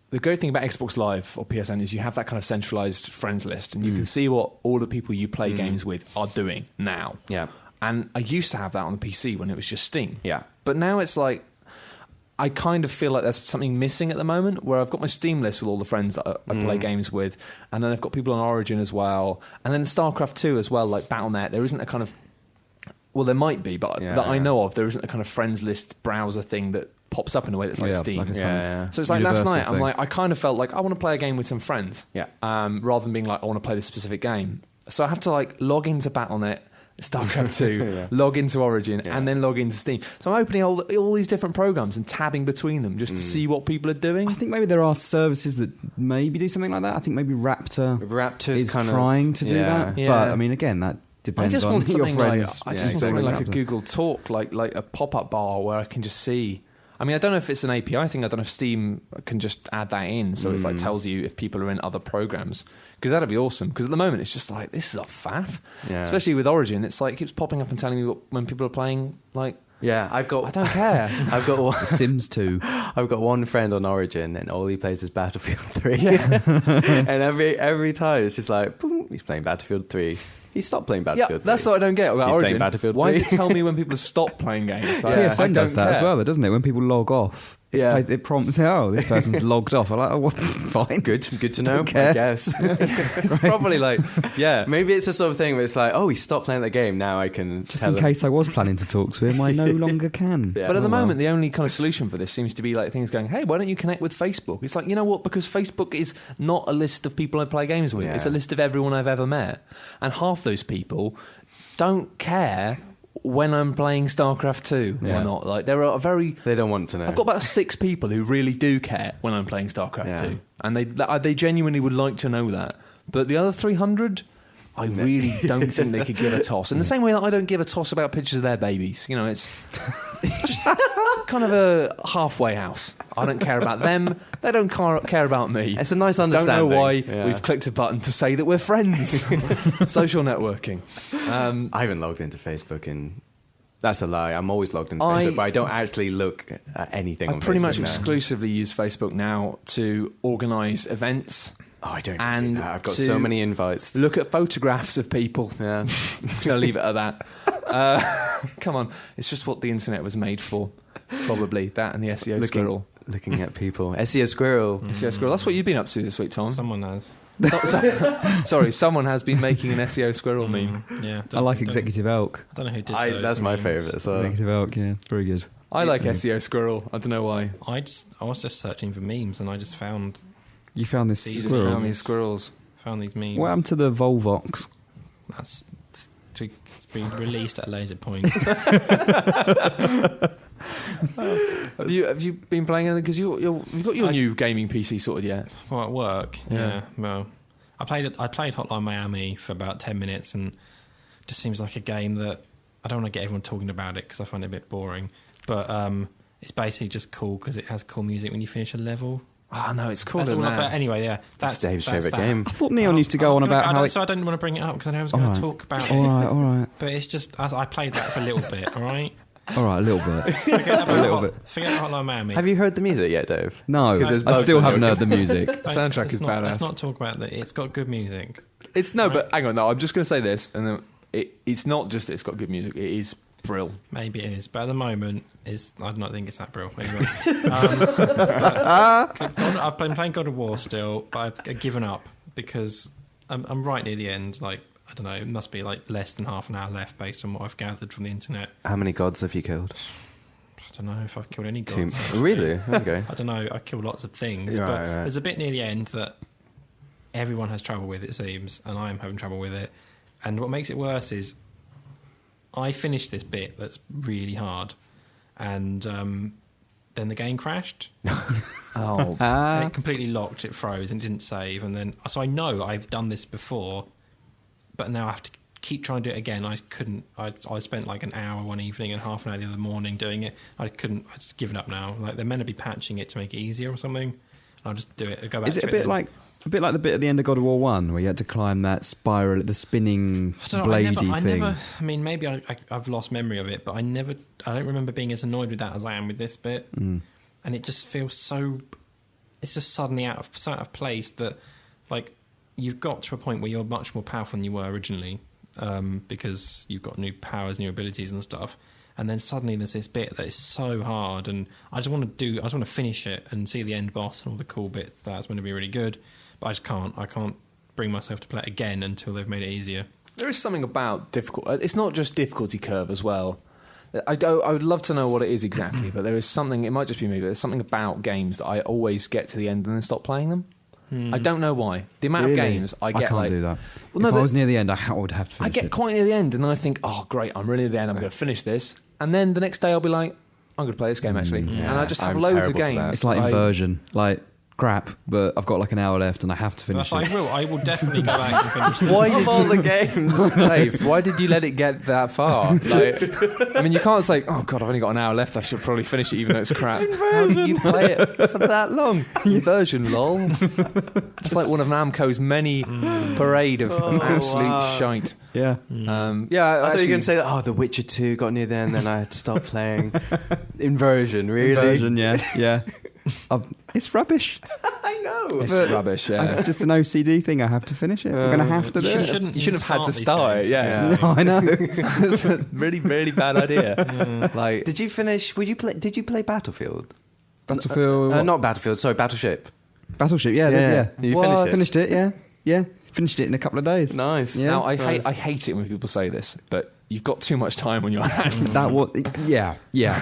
The great thing about Xbox Live or PSN is you have that kind of centralized friends list, and you can see what all the people you play games with are doing now. Yeah. And I used to have that on the PC when it was just Steam. Yeah. But now it's like, I kind of feel like there's something missing at the moment, where I've got my Steam list with all the friends that I play games with, and then I've got people on Origin as well, and then StarCraft 2 as well, like Battle.net. There isn't a kind of, well, there might be, but that I know of, there isn't a kind of friends list browser thing that pops up in a way that's like Steam. Like so it's like last night, I'm like, I kind of felt like I want to play a game with some friends. Yeah. Rather than being like, I want to play this specific game. So I have to like log into Battle.net, StarCraft 2, log into Origin, and then log into Steam. So I'm opening all these different programs and tabbing between them just to see what people are doing. I think maybe there are services that maybe do something like that. I think maybe Raptor is kind trying to do that. Yeah. But I mean, again, that depends on your friends. I just want something like a Google Talk, like a pop-up bar where I can just see. I mean, I don't know if it's an API thing. I don't know if Steam can just add that in, so it's like tells you if people are in other programs. Because that'd be awesome. Because at the moment, it's just like, this is a faff. Yeah. Especially with Origin, it's like it keeps popping up and telling me when people are playing. Like, I don't care. I've got one, Sims 2. I've got one friend on Origin, and all he plays is Battlefield 3. Yeah. And every time it's just like, boom, he's playing Battlefield 3. He stopped playing Battlefield 3. That's what I don't get about Origin. Battlefield 3. Why does it tell me when people stop playing games? Like, PSN does that as well, though, doesn't it? When people log off, it prompts, this person's logged off. I'm like, what? Fine. Good to know, care. I guess. It's probably like, maybe it's a sort of thing where it's like, he stopped playing the game, now I can just in case I was planning to talk to him, I no longer can. Yeah. But at the moment, the only kind of solution for this seems to be like things going, hey, why don't you connect with Facebook? It's like, you know what? Because Facebook is not a list of people I play games with. It's a list of everyone I've ever met. And half those people don't care when I'm playing StarCraft 2 or not. Like, there are they don't want to know. I've got about 6 people who really do care when I'm playing StarCraft 2, and they genuinely would like to know that. But the other 300, I really don't think they could give a toss. In the same way that I don't give a toss about pictures of their babies. You know, it's just kind of a halfway house. I don't care about them. They don't care about me. It's a nice understanding. Don't know why we've clicked a button to say that we're friends. Social networking. I haven't logged into Facebook in... That's a lie. I'm always logged into Facebook, but I don't actually look at anything on Facebook. I pretty much exclusively use Facebook now to organise events. Oh, I don't do that. I've got so many invites. Look at photographs of people. Yeah. I'll leave it at that. Come on. It's just what the internet was made for. Probably. That and the SEO squirrel. Looking at people. SEO squirrel. SEO squirrel. That's what you've been up to this week, Tom. Someone has. Sorry, someone has been making an SEO squirrel meme. Yeah. I like Executive Elk. I don't know who did those. That's my favourite as well. Executive Elk, very good. I like SEO squirrel. I don't know why. I was just searching for memes and I just found... You found this squirrel? Just found these squirrels. Found these memes. What happened to the Volvox? It's been released at a later point. Have you been playing anything? Because you've got your new gaming PC sorted yet? Well, at work, yeah. Well, I played Hotline Miami for about 10 minutes, and it just seems like a game that I don't want to get everyone talking about it because I find it a bit boring. But it's basically just cool because it has cool music when you finish a level. Oh, no, it's cool. But anyway, that's Dave's favourite game. I thought Neon used to go on about how... So I didn't want to bring it up because I know I was going to talk about it. All right. But it's just... I played that for a little bit, all right? All right, a little bit. Forget A little about Hotline Miami. Have you heard the music yet, Dave? No, there's I bugs still in haven't it. heard the music. The soundtrack is badass. Let's not talk about that. It's got good music. It's no, but hang on. No, I'm just going to say this, and then it's not just that it's got good music. It is brill. Maybe it is, but at the moment, I do not think it's that brill. Anyway, I've been playing God of War still, but I've given up because I'm right near the end. Like, I don't know, it must be like less than half an hour left based on what I've gathered from the internet. How many gods have you killed? I don't know if I've killed any gods. Really? Okay. I don't know. I killed lots of things, but there's a bit near the end that everyone has trouble with, it seems, and I am having trouble with it. And what makes it worse is I finished this bit that's really hard, and then the game crashed. Oh, And it completely locked, it froze, and didn't save. And then, so I know I've done this before, but now I have to keep trying to do it again. I couldn't. I spent like an hour one evening and half an hour the other morning doing it. I couldn't. I just given up now. Like, they're meant to be patching it to make it easier or something. I'll just do it. I'll go back. Is it to a bit like the bit at the end of God of War 1 where you had to climb that spiral, the spinning bladey thing? I mean, maybe I've lost memory of it, but I don't remember being as annoyed with that as I am with this bit. And it just feels so. It's just suddenly out of place that, like, you've got to a point where you're much more powerful than you were originally, because you've got new powers, new abilities and stuff. And then suddenly there's this bit that is so hard, and I just want to finish it and see the end boss and all the cool bits. That's going to be really good, but I just can't. I can't bring myself to play it again until they've made it easier. there is something about difficult. It's not just difficulty curve as well. I would love to know what it is exactly, but there is something. It might just be me, but there's something about games that I always get to the end and then stop playing them. I don't know why. The amount of games I get, I can't do that. Well, if I was near the end, I would have to finish I get it. quite near the end, and then I think, oh, great, I'm really near the end, I'm going to finish this. And then the next day I'll be like, I'm going to play this game, actually. And I just have I'm loads of terrible for that. games. It's like Inversion. Like, crap, but I've got like an hour left and I have to finish it. I will definitely go back and finish this. Why did all the games, Dave? Why did you let it get that far? Like, I mean, you can't say, "Oh God, I've only got an hour left. I should probably finish it, even though it's crap." How do you play it for that long? Inversion, lol. It's like one of Namco's many parade of absolute shite. Yeah. Yeah. I thought you were going to say that. Oh, The Witcher 2 got near the end, then I had to stop playing. Inversion, really? Inversion, yeah. It's rubbish. I know. It's rubbish. Yeah. It's just an OCD thing. I have to finish it. I'm going to have to do it. You shouldn't have had to these start it. games. Yeah. No, I know. It's a really, really bad idea. Like, Did you finish? Did you play Battlefield? Battlefield. Not Battlefield. Sorry, Battleship. Battleship, yeah. I did, yeah. You Well, finished it? Finished it, yeah. Finished it in a couple of days. Nice. Yeah. now I hate it when people say this, but you've got too much time on your hands. That was, yeah.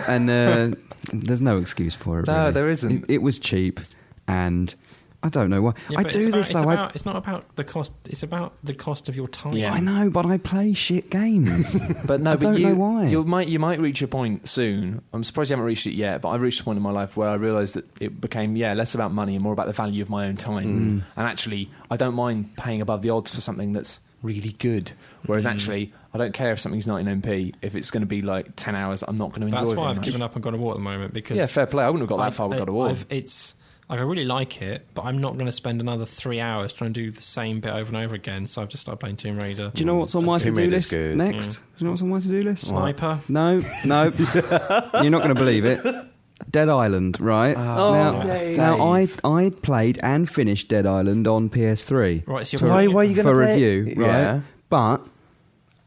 And there's no excuse for it. No, really. there isn't. It was cheap, and I don't know why. Yeah, I but do this though. It's not about the cost. It's about the cost of your time. Yeah. I know, but I play shit games. But no, I but don't you, know why. You might reach a point soon. I'm surprised you haven't reached it yet, but I've reached a point in my life where I realised that it became less about money and more about the value of my own time. And actually, I don't mind paying above the odds for something that's really good. Whereas actually, I don't care if something's 99p. If it's going to be like 10 hours, I'm not going to enjoy it. That's why very I've much. given up on God of War at the moment, because Yeah, fair play. I wouldn't have got that far with God of War. It's like, I really like it, but I'm not going to spend another 3 hours trying to do the same bit over and over again. So I've just started playing Tomb Raider. Do you know what's on my Tomb to-do Raider's list good. next? Do you know what's on my to-do list? Sniper. No. You're not going to believe it. Dead Island, right? Now I played and finished Dead Island on PS3. Right, so for, you're why are you going to for play review, it? right? Yeah. But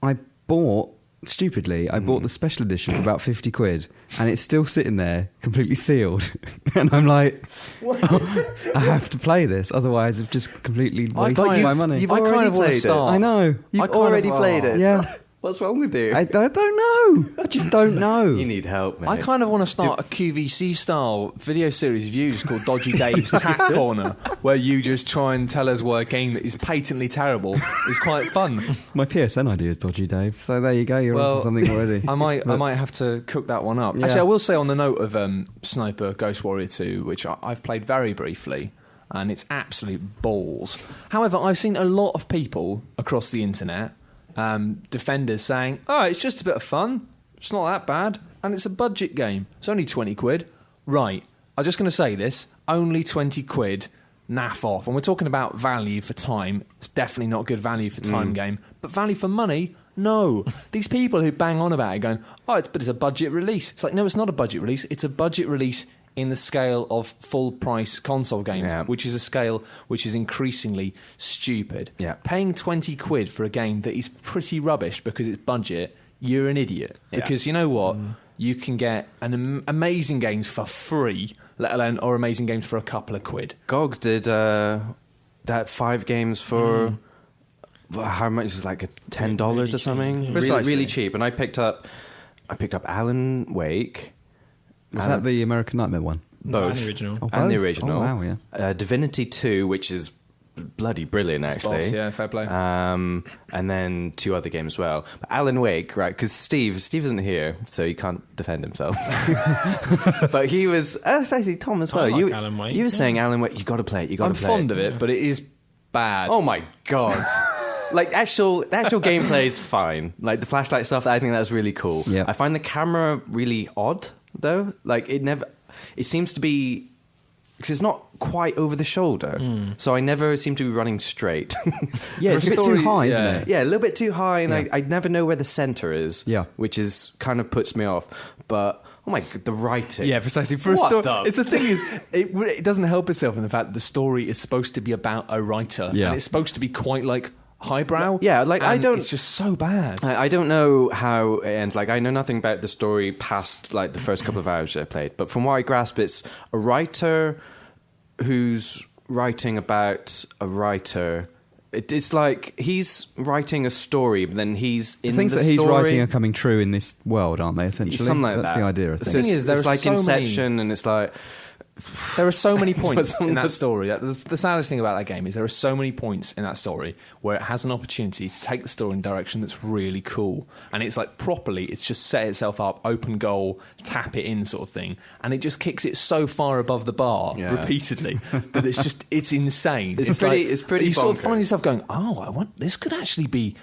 I bought the special edition for about 50 quid, and it's still sitting there completely sealed. And I'm like, I have to play this, otherwise I've just completely wasted my money. You've I kind already of want to played it. start. I know. You've already played it. Yeah. What's wrong with you? I don't know. I just don't know. You need help, mate. I kind of want to start a QVC style video series of you just called Dodgy Dave's Tack Corner, where you just try and tell us why a game that is patently terrible is quite fun. My PSN idea is Dodgy Dave. So there you go. You're onto something already. I might have to cook that one up. Yeah. Actually, I will say on the note of Sniper Ghost Warrior 2, which I've played very briefly, and it's absolute balls. However, I've seen a lot of people across the internet, defenders saying, "Oh, it's just a bit of fun. It's not that bad, and it's a budget game. It's only 20 quid." Right. I'm just going to say this: only 20 quid. Naff off. And we're talking about value for time. It's definitely not good value for time game, but value for money. No, these people who bang on about it going, but it's a budget release. It's like, no, it's not a budget release. It's a budget release in the scale of full-price console games, which is a scale which is increasingly stupid. Yeah. Paying 20 quid for a game that is pretty rubbish because it's budget, you're an idiot. Because you know what? You can get amazing games for free, let alone or amazing games for a couple of quid. GOG did that 5 games for how much? It was like $10 really or something. cheap, Really, really cheap. And I picked up Alan Wake. Is that the American Nightmare one? Both. And the original. Oh, And the both? original. Oh, wow, yeah. Divinity 2, which is bloody brilliant, actually. Boss, yeah, fair play. And then 2 other games as well. But Alan Wake, right? Because Steve isn't here, so he can't defend himself. But he was. That's actually Tom as well. I like Alan Wake, You were saying Alan Wake. You got to play it. You got to I'm play fond it. of it, but it is bad. Oh my god. Like the actual gameplay is fine. Like the flashlight stuff, I think that's really cool. Yeah. I find the camera really odd though. Like it seems to be because it's not quite over the shoulder, so I never seem to be running straight. Yeah, it's a bit too high, isn't it? Yeah, a little bit too high, and Yeah. I never know where the center is. Yeah. which is kind of puts me off. But oh my god, the writing. Yeah, precisely. For a What story, the- it's the thing is, it doesn't help itself in the fact that the story is supposed to be about a writer, Yeah. and it's supposed to be quite like highbrow. Yeah, like, I and don't- It's just so bad. I don't know how it ends. Like, I know nothing about the story past like the first couple of hours that I played. But from what I grasp, it's a writer who's writing about a writer. It's like he's writing a story, but then he's in The things the that he's story. writing are coming true in this world, aren't they, essentially? Something like That's that. the idea, I The think. thing is, there it's are like so many- Inception, and it's like There are so many points in that story. The saddest thing about that game is there are so many points in that story where it has an opportunity to take the story in a direction that's really cool. And it's like properly, it's just set itself up, open goal, tap it in sort of thing. And it just kicks it so far above the bar repeatedly that it's insane. It's pretty You sort of bonkers. find yourself going, this could actually be,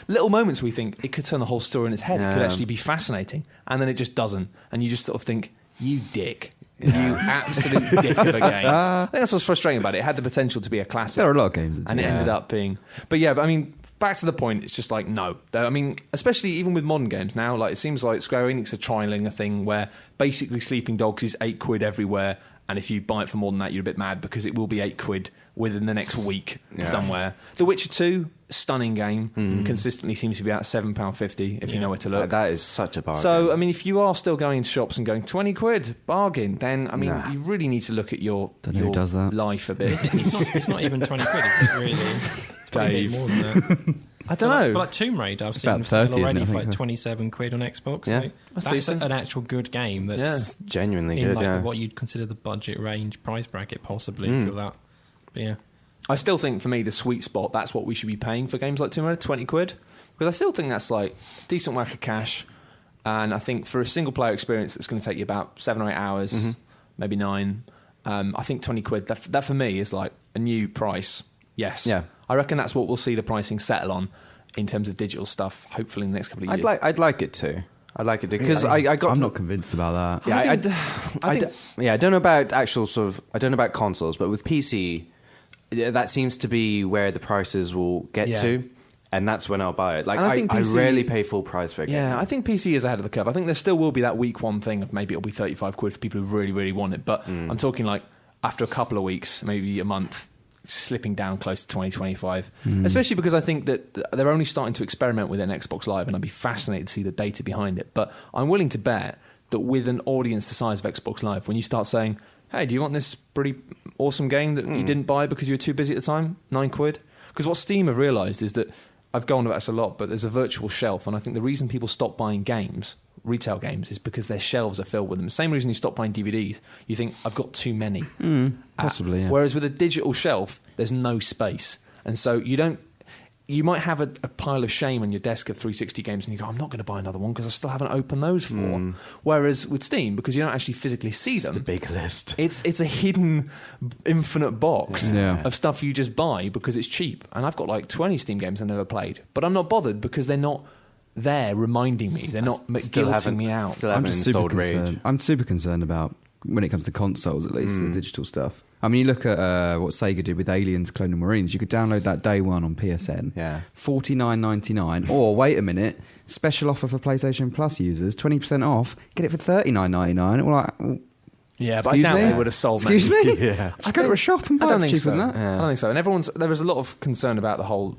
little moments where you think it could turn the whole story on its head. It could actually be fascinating. And then it just doesn't. And you just sort of think, you dick. You absolute dick of a game. I think that's what's frustrating about it. It had the potential to be a classic. There are a lot of games that do And it that. ended up being... But I mean, back to the point, it's just like, no. I mean, especially even with modern games now, like it seems like Square Enix are trialling a thing where basically Sleeping Dogs is £8 everywhere, and if you buy it for more than that, you're a bit mad because it will be £8 within the next week somewhere. The Witcher 2, stunning game, consistently seems to be about £7.50 if you know where to look. that is such a bargain. So, I mean, if you are still going into shops and going, £20, bargain, then, I mean, Nah. you really need to look at your Don't know who does that. life a bit. It's not even 20 quid, is it really? It's probably a bit more than that. I don't know. But like Tomb Raider, I've seen about them sell 30, isn't already it, I for think? like 27 quid on Xbox. Yeah. Like, That's that's decent. an actual good game that's genuinely in good. like Yeah. what you'd consider the budget range price bracket, possibly, for that. But yeah. I still think for me the sweet spot, that's what we should be paying for games like Tomb Raider, £20. Because I still think that's like decent whack of cash. And I think for a single player experience that's going to take you about 7 or 8 hours, maybe 9, I think £20, that for me is like a new price. Yes. Yeah. I reckon that's what we'll see the pricing settle on in terms of digital stuff, hopefully in the next couple of years. I'd like it too. I'd like it too because I got. I'm not convinced about that. Yeah, I don't know about actual sort of. I don't know about consoles, but with PC, that seems to be where the prices will get to, and that's when I'll buy it. Like And I think I PC rarely pay full price for a game. Yeah, I think PC is ahead of the curve. I think there still will be that week one thing of maybe it'll be £35 for people who really, really want it. But I'm talking like after a couple of weeks, maybe a month, slipping down close to 20, 25. Especially because I think that they're only starting to experiment with it on Xbox Live, and I'd be fascinated to see the data behind it. But I'm willing to bet that with an audience the size of Xbox Live, when you start saying, hey, do you want this pretty awesome game that you didn't buy because you were too busy at the time? £9? Because what Steam have realised is that, I've gone about this a lot, but there's a virtual shelf, and I think the reason people stop buying games, retail games, is because their shelves are filled with them. Same reason you stop buying DVDs. You think, I've got too many. Possibly, yeah. Whereas with a digital shelf, there's no space. And so you might have a pile of shame on your desk of 360 games and you go, I'm not going to buy another one because I still haven't opened those 4. Whereas with Steam, because you don't actually physically see them, the big list. it's a hidden infinite box Yeah. of stuff you just buy because it's cheap. And I've got like 20 Steam games I've never played. But I'm not bothered because they're not there reminding me. They're not guilting me out. Still I'm haven't just super installed Rage. concerned. I'm super concerned about when it comes to consoles, at least the digital stuff. I mean, you look at what Sega did with Aliens Colonial Marines. You could download that day one on PSN. Yeah. $49.99. Or, wait a minute, special offer for PlayStation Plus users, 20% off, get it for $39.99. We're like... Yeah, but I Excuse doubt me? they would have sold Excuse many. me? Yeah. I go to a shop and buy I don't it for think cheaper so. than that. I don't think so. And there was a lot of concern about the whole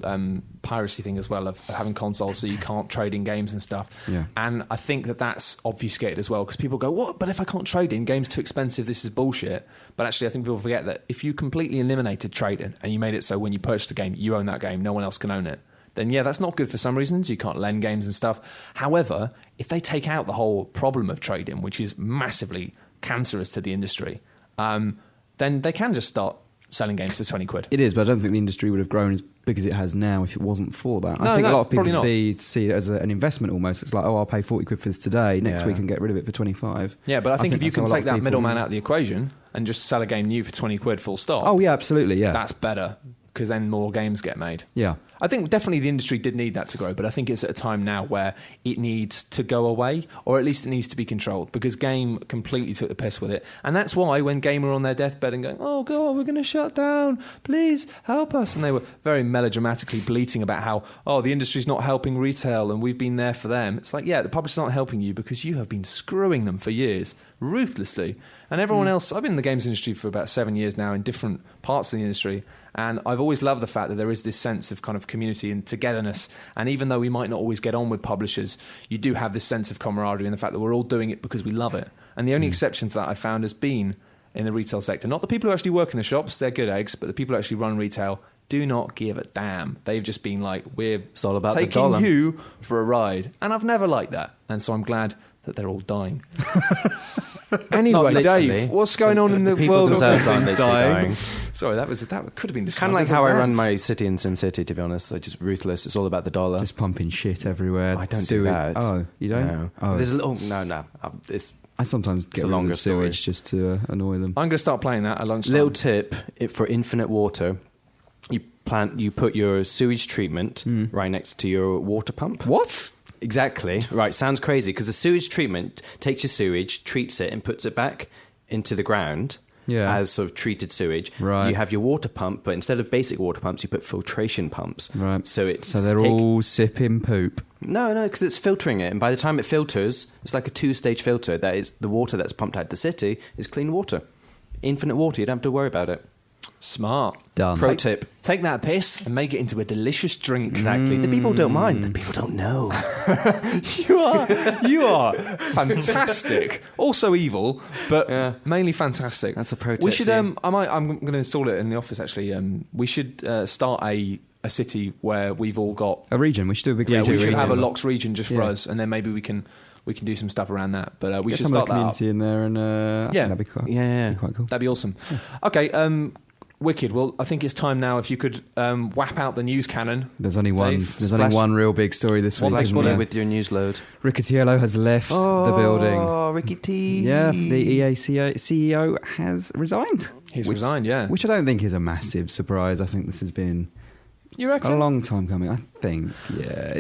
piracy thing as well, of having consoles so you can't trade in games and stuff. Yeah. And I think that's obfuscated as well, because people go, what? But if I can't trade in, game's too expensive, this is bullshit. But actually, I think people forget that if you completely eliminated trading and you made it so when you purchase a game, you own that game, no one else can own it, then yeah, that's not good for some reasons. You can't lend games and stuff. However, if they take out the whole problem of trading, which is massively cancerous to the industry, then they can just start selling games for 20 quid. It is, but I don't think the industry would have grown as big as it has now if it wasn't for that. No, I think a no, lot of people probably see it as an investment almost. It's like, oh, I'll pay 40 quid for this today, next week and get rid of it for 25. Yeah, but I think if you that's can how a lot take of that people- middleman out of the equation and just sell a game new for 20 quid full stop, Oh, yeah, absolutely, yeah. that's better, because then more games get made. Yeah. I think definitely the industry did need that to grow, but I think it's at a time now where it needs to go away, or at least it needs to be controlled, because Game completely took the piss with it. And that's why when Game were on their deathbed and going, oh God, we're going to shut down, please help us, and they were very melodramatically bleating about how, oh, the industry's not helping retail and we've been there for them. It's like, yeah, the publishers aren't helping you because you have been screwing them for years, ruthlessly. And everyone else, I've been in the games industry for about 7 years now in different parts of the industry, and I've always loved the fact that there is this sense of kind of community and togetherness. And even though we might not always get on with publishers, you do have this sense of camaraderie and the fact that we're all doing it because we love it. And the only exception to that I've found has been in the retail sector. Not the people who actually work in the shops, they're good eggs, but the people who actually run retail do not give a damn. They've just been like, we're all about the taking dollar. you for a ride. And I've never liked that. And so I'm glad that they're all dying. Anyway, literally. Dave, what's going on in the people world of themselves aren't literally dying. Sorry, that could have been It's kind of like how I run my city in SimCity, to be honest. They're just ruthless. It's all about the dollar. Just pumping shit everywhere. I don't do that. Oh, you don't? No. Oh. There's a little... No. It's I sometimes get a rid longer of the sewage just to annoy them. I'm going to start playing that at lunchtime. little tip for infinite water. You put your sewage treatment right next to your water pump. What? Exactly. Right, sounds crazy, because the sewage treatment takes your sewage, treats it, and puts it back into the ground as sort of treated sewage. Right. You have your water pump, but instead of basic water pumps, you put filtration pumps. Right. So they're all sipping poop. No, because it's filtering it, and by the time it filters, it's like a 2-stage filter. That is, the water that's pumped out of the city is clean water. Infinite water, you don't have to worry about it. Smart. Done. Pro tip. Take that piss and make it into a delicious drink. Exactly. The people don't mind. The people don't know. You are fantastic. Also evil, but mainly fantastic. That's a pro tip We should. for you. I'm going to install it in the office. Actually, we should start a city where we've all got. A region. We should do a big Yeah, region. we should have a locks region just for Yeah. us, and then maybe we can do some stuff around that. But we Get should some of start the that up. community in there, and I think that'd be quite, be quite cool. That'd be awesome. Okay. Wicked. Well, I think it's time now. If you could whap out the news cannon. There's only one. Dave, There's splash- only one real big story this week. Like isn't body there? with your news load. Riccitiello has left the building. Oh, Ricky T. Yeah, the EA CEO has resigned. He's resigned. Yeah. Which I don't think is a massive surprise. I think this has been You reckon? a long time coming. I think, yeah.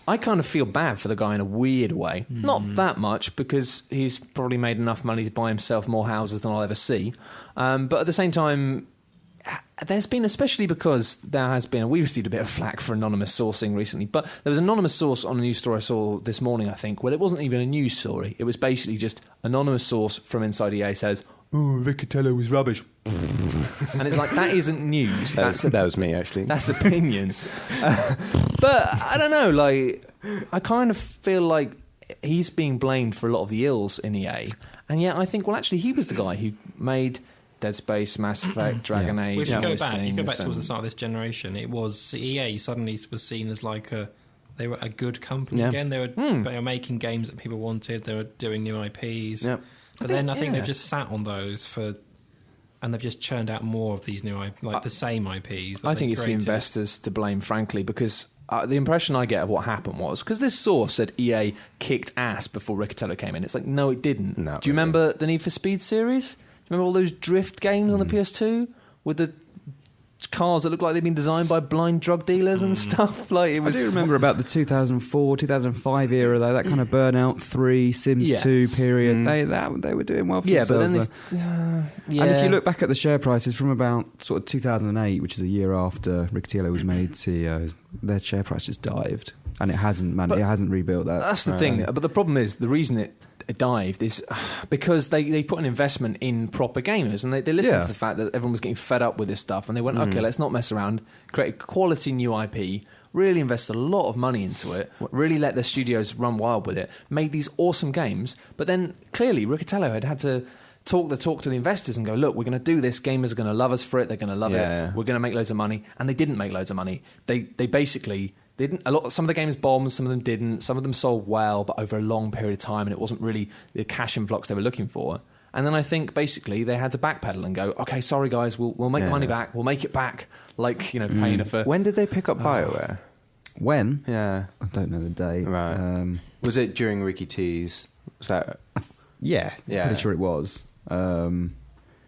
I kind of feel bad for the guy in a weird way. Not that much, because he's probably made enough money to buy himself more houses than I'll ever see. But at the same time, there's been, especially because there has been, we received a bit of flack for anonymous sourcing recently, but there was an anonymous source on a news story I saw this morning, I think, where it wasn't even a news story. It was basically just anonymous source from inside EA says, oh, Riccitiello was rubbish. And it's like, that isn't news. That was me, actually. That's opinion. But I don't know, like, I kind of feel like he's being blamed for a lot of the ills in EA. And yet I think, well, actually, he was the guy who made Dead Space, Mass Effect, Dragon Age. We should all go those back. You go back things, towards the start of this generation. It was EA suddenly was seen as like they were a good company again. They were making games that people wanted. They were doing new IPs. Yep. But then I think they've just sat on those and they've just churned out more of these new the same IPs. I think it's the investors to blame, frankly, because the impression I get of what happened was, because this source said EA kicked ass before Riccitiello came in. It's like, no, it didn't. No, Do you remember the Need for Speed series? Remember all those drift games on the PS2 with the cars that look like they've been designed by blind drug dealers and stuff. Like it was. I do remember about the 2004, 2005 era though. That kind of Burnout 3, Sims 2 period. They were doing well for themselves. But then and if you look back at the share prices from about sort of 2008, which is a year after Riccitiello was made CEO, their share price just dived, and it hasn't rebuilt that. That's the thing. But the problem is the reason it dived is because they put an investment in proper gamers, and they listened to the fact that everyone was getting fed up with this stuff, and they went, okay, let's not mess around, create a quality new IP, really invest a lot of money into it, really let the studios run wild with it, made these awesome games. But then clearly Riccitiello had to talk to the investors and go, look, we're going to do this, gamers are going to love us for it, they're going to love it, we're going to make loads of money. And they didn't make loads of money. They basically didn't. Some of the games bombed, some of them didn't, some of them sold well, but over a long period of time, and it wasn't really the cash influx they were looking for. And then I think basically they had to backpedal and go, okay, sorry guys, we'll make the money back, we'll make it back, like, paying for. When did they pick up BioWare? When? Yeah, I don't know the date. Right. Was it during Ricky T's? Was that? Yeah, pretty sure it was.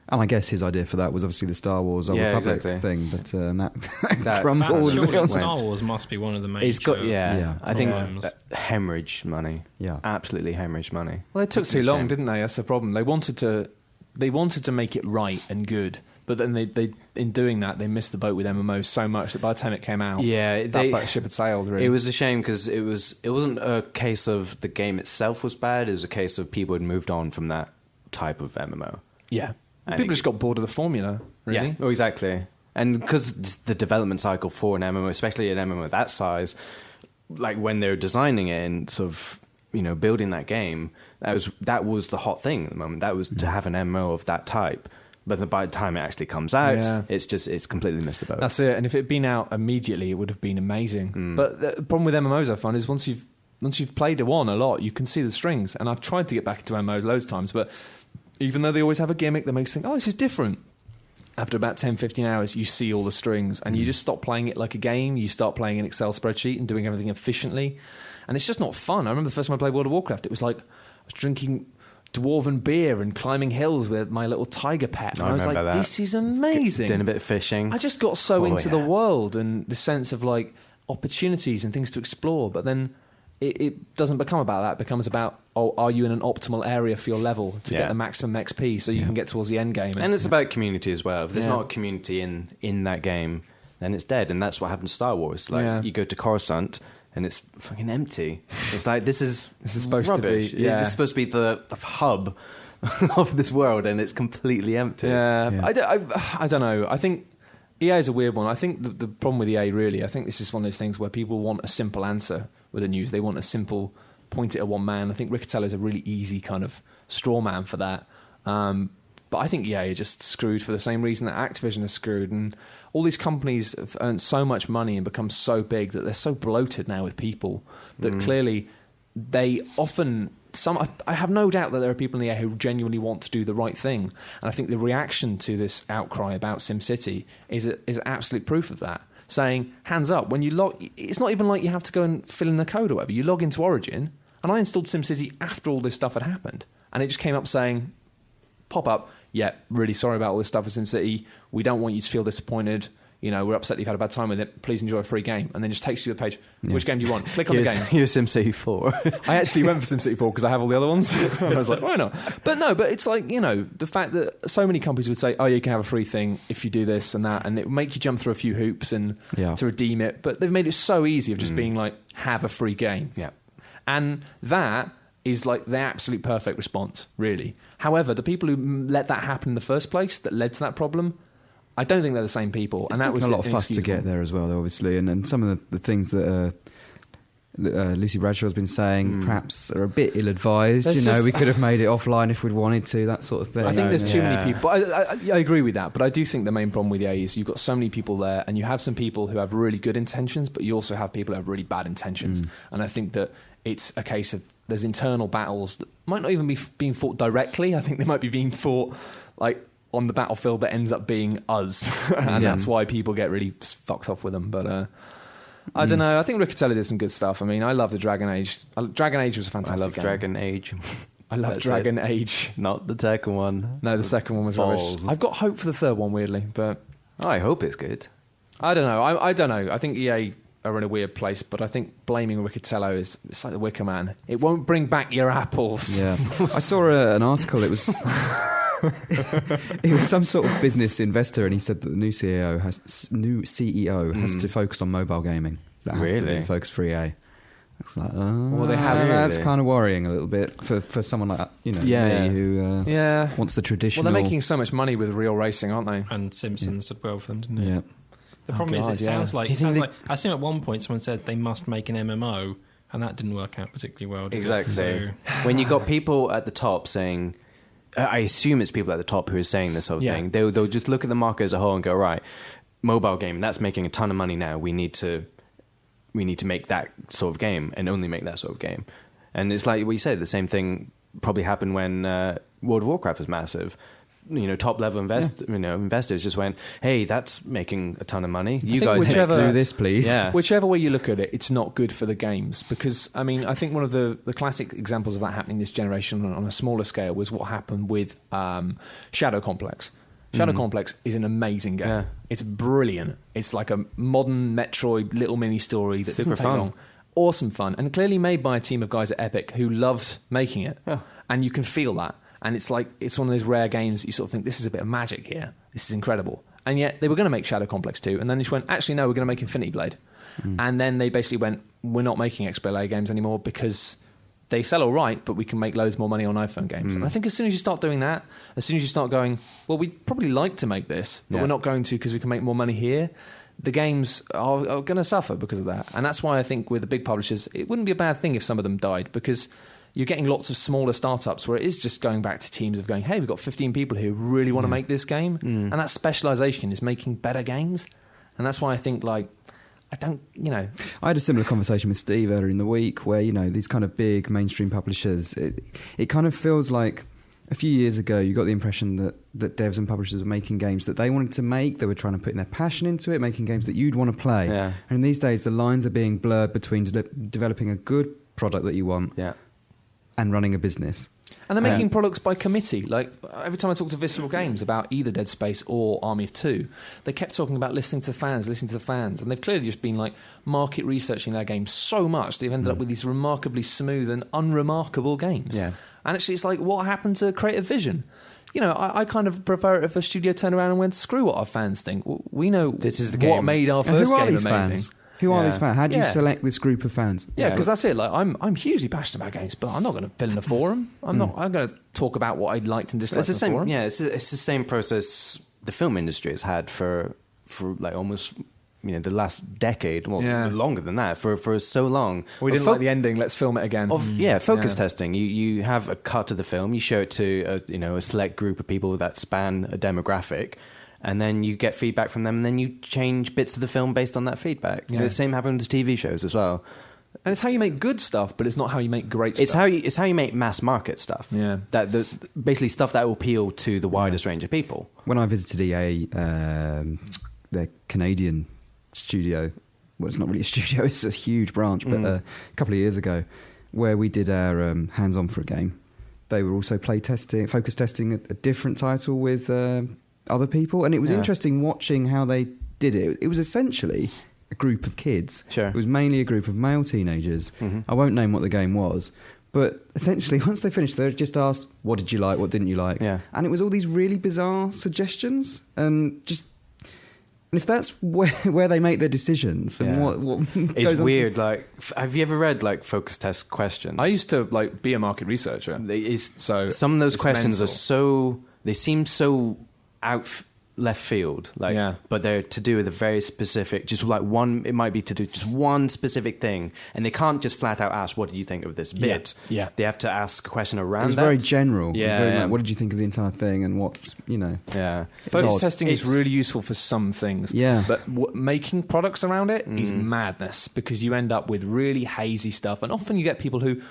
And I guess his idea for that was obviously the Star Wars Old Republic thing, but that crumbled. Surely Star Wars must be one of the major. It's got I think problems. hemorrhaged money. Yeah, absolutely hemorrhaged money. Well, it took too long, didn't they? That's the problem. They wanted to make it right and good, but then they in doing that they missed the boat with MMOs so much that by the time it came out, that ship had sailed. Really, it was a shame because it wasn't a case of the game itself was bad. It was a case of people had moved on from that type of MMO. Yeah. People just got bored of the formula, really. Yeah, exactly. And because the development cycle for an MMO, especially an MMO that size, like when they're designing it and sort of, building that game, that was the hot thing at the moment. That was to have an MMO of that type. But by the time it actually comes out, it's completely missed the boat. That's it. And if it had been out immediately, it would have been amazing. But the problem with MMOs, I find, is once you've played one a lot, you can see the strings. And I've tried to get back into MMOs loads of times, but even though they always have a gimmick that makes you think, oh, this is different, after about 10, 15 hours, you see all the strings, and you just stop playing it like a game. You start playing an Excel spreadsheet and doing everything efficiently. And it's just not fun. I remember the first time I played World of Warcraft, it was like I was drinking dwarven beer and climbing hills with my little tiger pet. And I was like, that. This is amazing. Doing a bit of fishing. I just got so into the world and the sense of like opportunities and things to explore. But then it doesn't become about that. It becomes about, are you in an optimal area for your level to get the maximum XP so you can get towards the end game? And it's about community as well. If there's not a community in that game, then it's dead. And that's what happened to Star Wars. Like you go to Coruscant and it's fucking empty. It's like, this is supposed rubbish. to be. Yeah. It's supposed to be the hub of this world, and it's completely empty. Yeah. I don't know. I think EA is a weird one. I think the problem with EA, really, I think this is one of those things where people want a simple answer with the news. They want a simple point it at one man. I think Riccitiello is a really easy kind of straw man for that. But I think EA are just screwed for the same reason that Activision is screwed. And all these companies have earned so much money and become so big that they're so bloated now with people that clearly they often... I have no doubt that there are people in the EA who genuinely want to do the right thing. And I think the reaction to this outcry about SimCity is absolute proof of that. Saying, hands up, when you log... It's not even like you have to go and fill in the code or whatever. You log into Origin, and I installed SimCity after all this stuff had happened. And it just came up saying, pop up, really sorry about all this stuff with SimCity. We don't want you to feel disappointed. We're upset that you've had a bad time with it. Please enjoy a free game. And then just takes you to the page. Which game do you want? Click on the game. Here's SimCity 4. I actually went for SimCity 4 because I have all the other ones. And I was like, why not? But it's like, the fact that so many companies would say, oh, you can have a free thing if you do this and that. And it would make you jump through a few hoops and to redeem it. But they've made it so easy of just being like, have a free game. Yeah. And that is like the absolute perfect response, really. However, the people who let that happen in the first place, that led to that problem, I don't think they're the same people. And that was a lot of fuss to get there as well, obviously. And some of the things that Lucy Bradshaw has been saying perhaps are a bit ill-advised. We could have made it offline if we'd wanted to, that sort of thing. I think there's too many people. I agree with that, but I do think the main problem with EA is you've got so many people there, and you have some people who have really good intentions, but you also have people who have really bad intentions. And I think that it's a case of there's internal battles that might not even be being fought directly. I think they might be being fought like on the battlefield that ends up being us. And that's why people get really fucked off with them. But I don't know. I think Riccitiello did some good stuff. I mean, I love the Dragon Age. Dragon Age was a fantastic game. Dragon Age. I love Dragon Age. Not the second one. No, the second one was rubbish. I've got hope for the third one, weirdly. But I hope it's good. I don't know. I don't know. I think EA are in a weird place, but I think blaming Riccatello it's like the Wicker Man. It won't bring back your apples. Yeah, I saw an article. It was it was some sort of business investor, and he said that the new CEO has to focus on mobile gaming. That has to be the focus for EA. It's like, well, they have. That's kind of worrying a little bit for someone like me who wants the traditional. Well, they're making so much money with real racing, aren't they? And Simpsons did well for them, didn't it? Yeah. The problem is, it sounds like I think at one point someone said they must make an MMO, and that didn't work out particularly well. Exactly. So, when you got people at the top saying, I assume it's people at the top who are saying this sort of thing. They'll just look at the market as a whole and go, right, mobile game, that's making a ton of money now. We need to make that sort of game and only make that sort of game. And it's like what you said. The same thing probably happened when World of Warcraft was massive. Top level investors just went, hey, that's making a ton of money. You guys do this, please. Yeah. Whichever way you look at it, it's not good for the games because I think one of the classic examples of that happening this generation on a smaller scale was what happened with Shadow Complex. Shadow Complex is an amazing game. Yeah. It's brilliant. It's like a modern Metroid little mini story that doesn't take long. Awesome fun, and clearly made by a team of guys at Epic who loved making it. Yeah. And you can feel that. And it's like, it's one of those rare games that you sort of think, this is a bit of magic here. This is incredible. And yet they were going to make Shadow Complex 2, and then they just went, actually, no, we're going to make Infinity Blade. And then they basically went, we're not making XBLA games anymore because they sell all right, but we can make loads more money on iPhone games. And I think as soon as you start doing that, as soon as you start going, well, we'd probably like to make this, but we're not going to because we can make more money here, the games are going to suffer because of that. And that's why I think with the big publishers, it wouldn't be a bad thing if some of them died, because you're getting lots of smaller startups where it is just going back to teams of going, hey, we've got 15 people who really want to make this game. And that specialization is making better games. And that's why I think, I had a similar conversation with Steve earlier in the week where, these kind of big mainstream publishers, it kind of feels like a few years ago you got the impression that devs and publishers were making games that they wanted to make. They were trying to put in their passion into it, making games that you'd want to play. Yeah. And these days the lines are being blurred between developing a good product that you want and running a business. And they're making products by committee. Like, every time I talk to Visceral Games about either Dead Space or Army of Two, they kept talking about listening to the fans. And they've clearly just been, market researching their games so much they've ended up with these remarkably smooth and unremarkable games. Yeah. And actually, it's like, what happened to creative vision? I kind of prefer it if a studio turned around and went, screw what our fans think. We know this is the game. What made our first game amazing. Fans? Who are these fans? How do you select this group of fans? Yeah, because that's it. I'm hugely passionate about games, but I'm not going to fill in a forum. I'm going to talk about what I liked and disliked in the forum. Yeah, it's the same process the film industry has had for almost the last decade, longer than that, for so long. We didn't like the ending. Let's film it again. Focus testing. You have a cut of the film. You show it to a select group of people that span a demographic. And then you get feedback from them, and then you change bits of the film based on that feedback. Yeah. The same happens to TV shows as well. And it's how you make good stuff, but it's not how you make great stuff. It's how you make mass market stuff. Yeah, basically stuff that will appeal to the widest range of people. When I visited EA, their Canadian studio, well, it's not really a studio; it's a huge branch. But a couple of years ago, where we did our hands-on for a game, they were also focus testing a different title with other people, and it was interesting watching how they did it. It was essentially a group of kids. Sure. It was mainly a group of male teenagers. I won't name what the game was, but essentially once they finished, they just asked, what did you like, what didn't you like? Yeah. And it was all these really bizarre suggestions, and if that's where they make their decisions and what it's weird. Have you ever read focus test questions? I used to be a market researcher. So some of those questions mental. They seem so out left field, but they're to do with a very specific, it might be to do just one specific thing, and they can't just flat out ask, what do you think of this bit? Yeah. They have to ask a question around that. It was very general. Yeah. It was very what did you think of the entire thing, and what's, Yeah. Focus testing is really useful for some things. Yeah. But making products around it is madness, because you end up with really hazy stuff, and often you get people who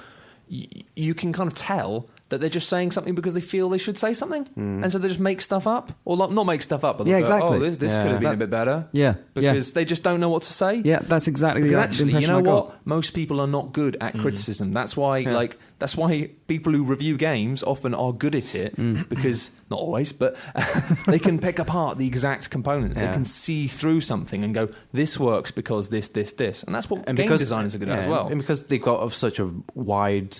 you can kind of tell that they're just saying something because they feel they should say something, and so they just make stuff up, or not make stuff up, but Yeah, they'll go, exactly. oh, this could have been a bit better. Yeah, because they just don't know what to say. Yeah, that's exactly Because the actually, you impression know I got. what? Most people are not good at criticism. That's why, that's why people who review games often are good at it because not always, but they can pick apart the exact components. They can see through something and go, "This works because this," and that's what game designers are good at as well. And because they've got such a wide.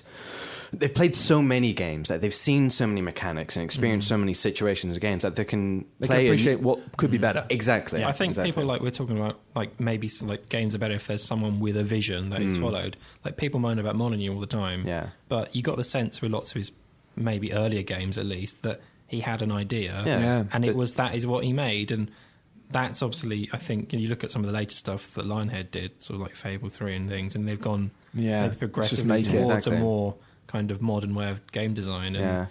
They've played so many games that they've seen so many mechanics and experienced so many situations of games that they can appreciate what could be better. Exactly. Yeah, I think exactly. people like we're talking about like maybe like games are better if there's someone with a vision that is followed. Like people moan about Molyneux all the time. Yeah. But you got the sense with lots of his maybe earlier games at least that he had an idea. Yeah. And that is what he made, and that's obviously, I think, you look at some of the later stuff that Lionhead did, sort of like Fable 3 and things, and they've gone they've progressively towards a more kind of modern way of game design, and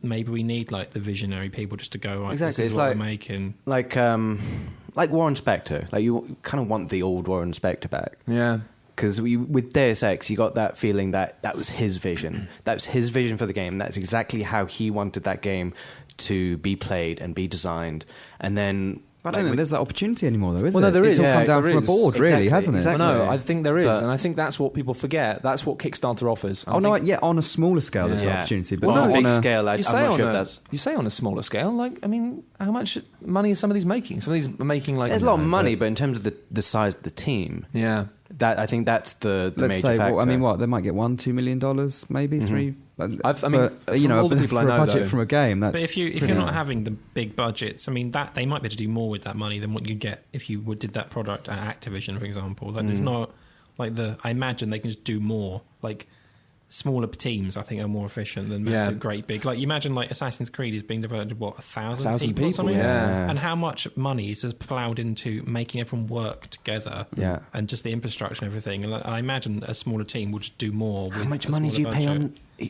maybe we need like the visionary people just to go, right, this is what we're making. Like Warren Spector. Like you kind of want the old Warren Spector back. Yeah. Because with Deus Ex, you got that feeling that was his vision. That was his vision for the game. That's exactly how he wanted that game to be played and be designed. And then... I don't think there's that opportunity anymore, though, is there? Well, no, there is. It's all come down there from a is. board, really, Exactly, hasn't it? exactly. Well, no, I think there is, But- and I think that's what people forget. That's what Kickstarter offers. Oh, no, yeah, on a smaller scale, there's the Yeah. opportunity. But Well, not on a on big a... scale, I'm not sure if that's... You say on a smaller scale, like, I mean, how much money are some of these making? Some of these are making like... There's a lot of money, but in terms of the size of the team, Yeah. I think that's the Let's major say, factor. well, I mean, what, they might get $1-2 million, maybe, $3... I mean, but, you know, all the people I for know, a budget though. from a game, that's... But if you're not having the big budgets, I mean, that they might be able to do more with that money than what you get if you did that product at Activision, for example. That there's not like I imagine they can just do more. Like smaller teams, I think, are more efficient than massive, great big. Like you imagine, like Assassin's Creed is being developed with 1,000 people or something, and how much money is ploughed into making everyone work together, and just the infrastructure and everything. And I imagine a smaller team would just do more. How with much a money do you smaller pay budget.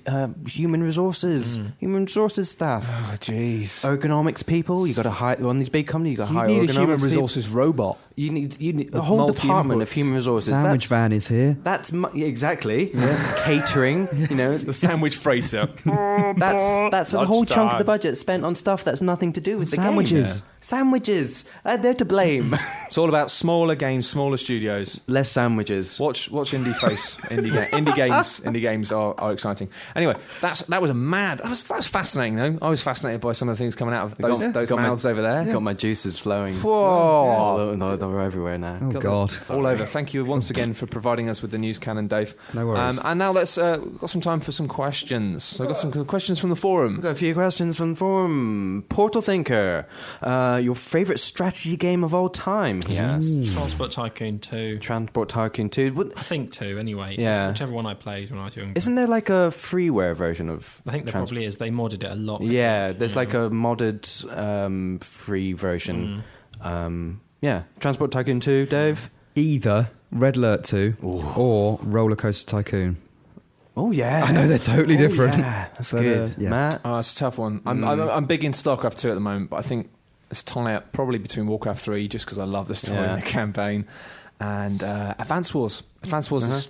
on human resources? Human resources staff. Oh, jeez. Ergonomics people. You got to hire on these big companies. You got to You hire need a ergonomics human people. resources robot. You need a With whole multi department of inputs. human resources. Sandwich van is here. That's exactly catering. You know, The sandwich freighter. that's a whole chunk of the budget spent on stuff that's nothing to do with the Sandwiches. game. Sandwiches. They're to blame. It's all about smaller games, smaller studios. Less sandwiches. Watch Indie Face. Indie games are exciting. Anyway, that was that's fascinating though. I was fascinated by some of the things coming out of those mouths over there. Got my juices flowing. Whoa. They're everywhere now. Oh, God. All over. Thank you once again for providing us with the news canon, Dave. No worries. And now we've got some time for some questions. So I've got some questions from the forum. Got a few questions from the forum. Portal Thinker, your favourite strategy game of all time? Yes. Transport Tycoon 2. Transport Tycoon 2. I think 2 anyway. Yeah. It's whichever one I played when I was younger. Isn't there like a freeware version of? I think there probably is. They modded it a lot. Yeah, there's like a modded free version. Transport Tycoon 2, Dave. Either Red Alert 2 or Roller Coaster Tycoon. Oh yeah, I know they're totally different. Yeah, that's But, good. yeah. Matt. Oh, it's a tough one. I'm big in StarCraft 2 at the moment, but I think it's tie up probably between Warcraft 3 just because I love the story and the campaign, and Advance Wars. Advance Wars is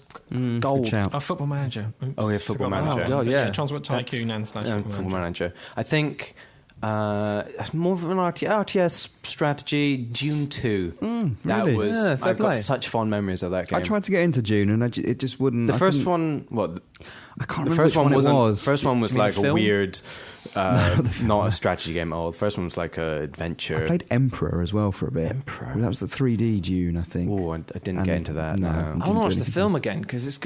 gold. Good shout. Oh, Football Manager. Oops, Oh, yeah, Football forgot about Manager. that one. Oh, But yeah. Transport Tycoon and Football Football Manager. I think it's more of an RTS strategy. Dune 2. That really? was. Yeah, fair I've got play. such fond memories of that game. I tried to get into June and it just wouldn't. The I first couldn't- one. I can't The remember first which one it wasn't. was. First one was You mean like the a film? weird, not a strategy game at all. The first one was like a adventure. I played Emperor as well for a bit. Emperor? That was the 3D Dune, I think. Oh, I didn't And- get into that. no. No. I want to Didn't watch do the anything. film again because it's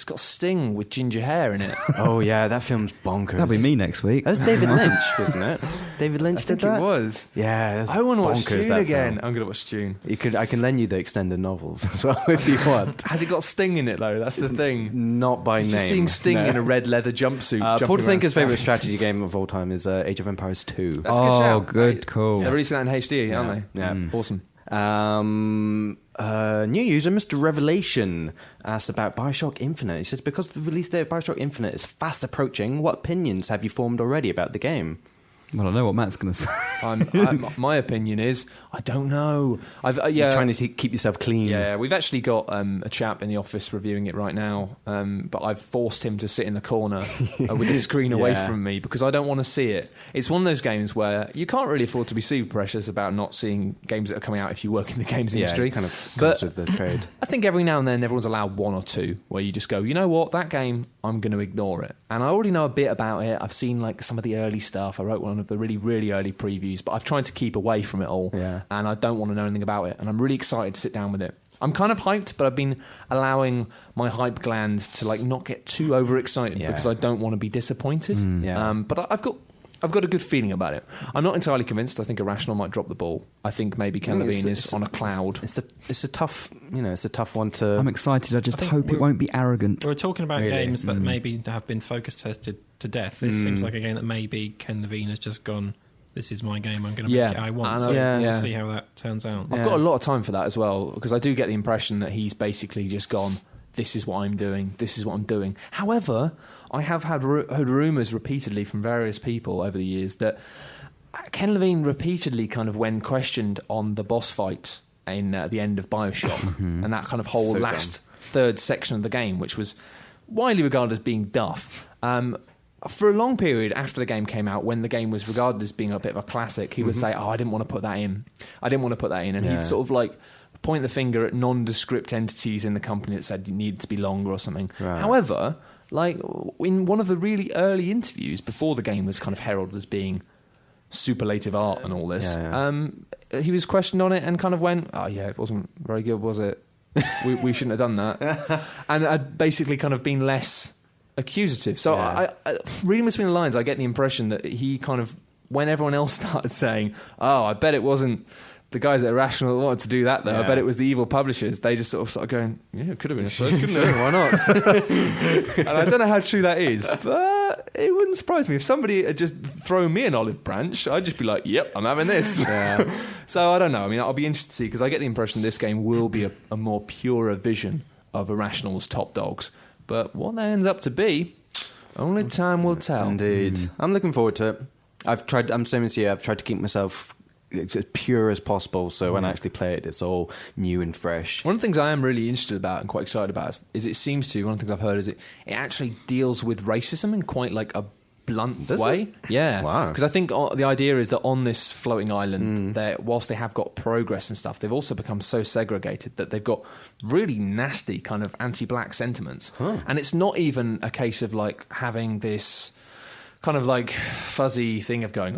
got Sting with ginger hair in it. Oh yeah, that film's bonkers. That'll be me next week. That was David Lynch, wasn't it? David Lynch I think did that. it was. Yeah, that's I want to watch bonkers, Dune that again. film. I'm going to watch Dune. I can lend you the extended novels as well if you want. Has it got Sting in it though? That's the thing. Not by It's name. just seeing Sting no. in a red leather jumpsuit. jumping Portal around Thinker's favourite Spain. strategy game of all time is Age of Empires 2. That's a good Oh, shout. good call. They're releasing that in HD, aren't they? Yeah. Awesome. New user, Mr. Revelation, asked about Bioshock Infinite. He says, because the release date of Bioshock Infinite is fast approaching, what opinions have you formed already about the game? Well, I know what Matt's going to say. My opinion is, I don't know. You're trying to keep yourself clean. Yeah, we've actually got a chap in the office reviewing it right now, but I've forced him to sit in the corner with the screen away from me because I don't want to see it. It's one of those games where you can't really afford to be super precious about not seeing games that are coming out if you work in the games industry. Yeah, kind of comes with the trade. I think every now and then everyone's allowed one or two where you just go, you know what, that game, I'm going to ignore it. And I already know a bit about it. I've seen like some of the early stuff. I wrote one of the really, really early previews, but I've tried to keep away from it all. Yeah. And I don't want to know anything about it. And I'm really excited to sit down with it. I'm kind of hyped, but I've been allowing my hype glands to like not get too overexcited because I don't want to be disappointed. But I've got a good feeling about it. I'm not entirely convinced. I think Irrational might drop the ball. I think maybe Ken Levine is on a cloud. It's a tough one to. I'm excited. I just hope it won't be arrogant. We're talking about games that maybe have been focus tested to death. This seems like a game that maybe Ken Levine has just gone, this is my game, I'm going to make it I want. So we'll see how that turns out. I've got a lot of time for that as well, because I do get the impression that he's basically just gone, this is what I'm doing, this is what I'm doing. However, I have heard rumours repeatedly from various people over the years that Ken Levine repeatedly kind of, when questioned on the boss fight in the end of Bioshock, and that kind of whole third section of the game, which was widely regarded as being duff, for a long period after the game came out, when the game was regarded as being a bit of a classic, he would say, I didn't want to put that in. And he'd sort of like point the finger at nondescript entities in the company that said you needed to be longer or something. Right. However, like in one of the really early interviews before the game was kind of heralded as being superlative art and all this, he was questioned on it and kind of went, it wasn't very good, was it? we shouldn't have done that. And I'd basically kind of been less accusative. So I reading between the lines, I get the impression that he kind of, when everyone else started saying, I bet it wasn't the guys at Irrational that wanted to do that, though. I bet it was the evil publishers. They just sort of started going, it could have been a suppose, couldn't it? Why not? And I don't know how true that is, but it wouldn't surprise me. If somebody had just thrown me an olive branch, I'd just be like, yep, I'm having this. So I don't know. I mean, I'll be interested to see, because I get the impression this game will be a more purer vision of Irrational's top dogs. But what that ends up to be, only time will tell. Indeed. I'm looking forward to it. I'm same as you, I've tried to keep myself as pure as possible, so when I actually play it, it's all new and fresh. One of the things I am really interested about and quite excited about is it seems to, one of the things I've heard is it actually deals with racism in quite like a blunt way. Yeah. Wow. Because I think the idea is that on this floating island, whilst they have got progress and stuff, they've also become so segregated that they've got really nasty kind of anti-black sentiments. And it's not even a case of like having this kind of like fuzzy thing of going,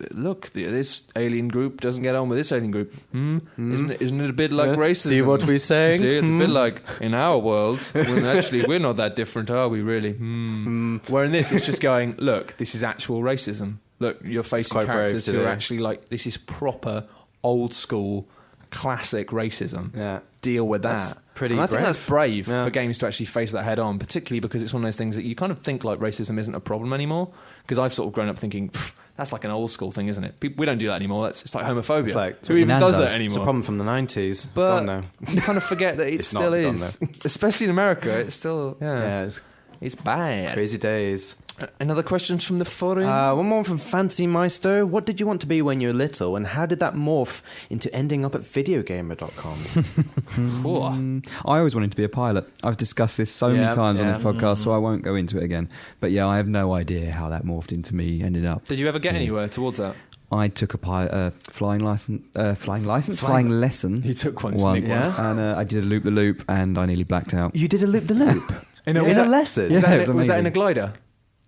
look, this alien group doesn't get on with this alien group. Isn't it a bit like racism? See what we're saying? See, it's a bit like in our world, when actually we're not that different, are we really? Where in this, it's just going, look, this is actual racism. Look, you're facing characters who are actually like, this is proper old school classic racism. Yeah. Deal with that. That's pretty and I think brave. that's brave for games to actually face that head on, particularly because it's one of those things that you kind of think like racism isn't a problem anymore. Because I've sort of grown up thinking, that's like an old school thing, isn't it? We don't do that anymore. It's like homophobia. It's like, who even does that anymore? It's a problem from the 90s. But you kind of forget that it still is. Especially in America, it's still, it's bad. Crazy days. Another question from the forum? One more from Fancy Meister. What did you want to be when you were little, and how did that morph into ending up at VideoGamer.com? I always wanted to be a pilot. I've discussed this so many times on this podcast, so I won't go into it again. But yeah, I have no idea how that morphed into me, ended up. Did you ever get anywhere towards that? I took a flying lesson. You took one, and I did a loop-the-loop, and I nearly blacked out. You did a loop-the-loop? In a lesson? Yeah, was that in a glider?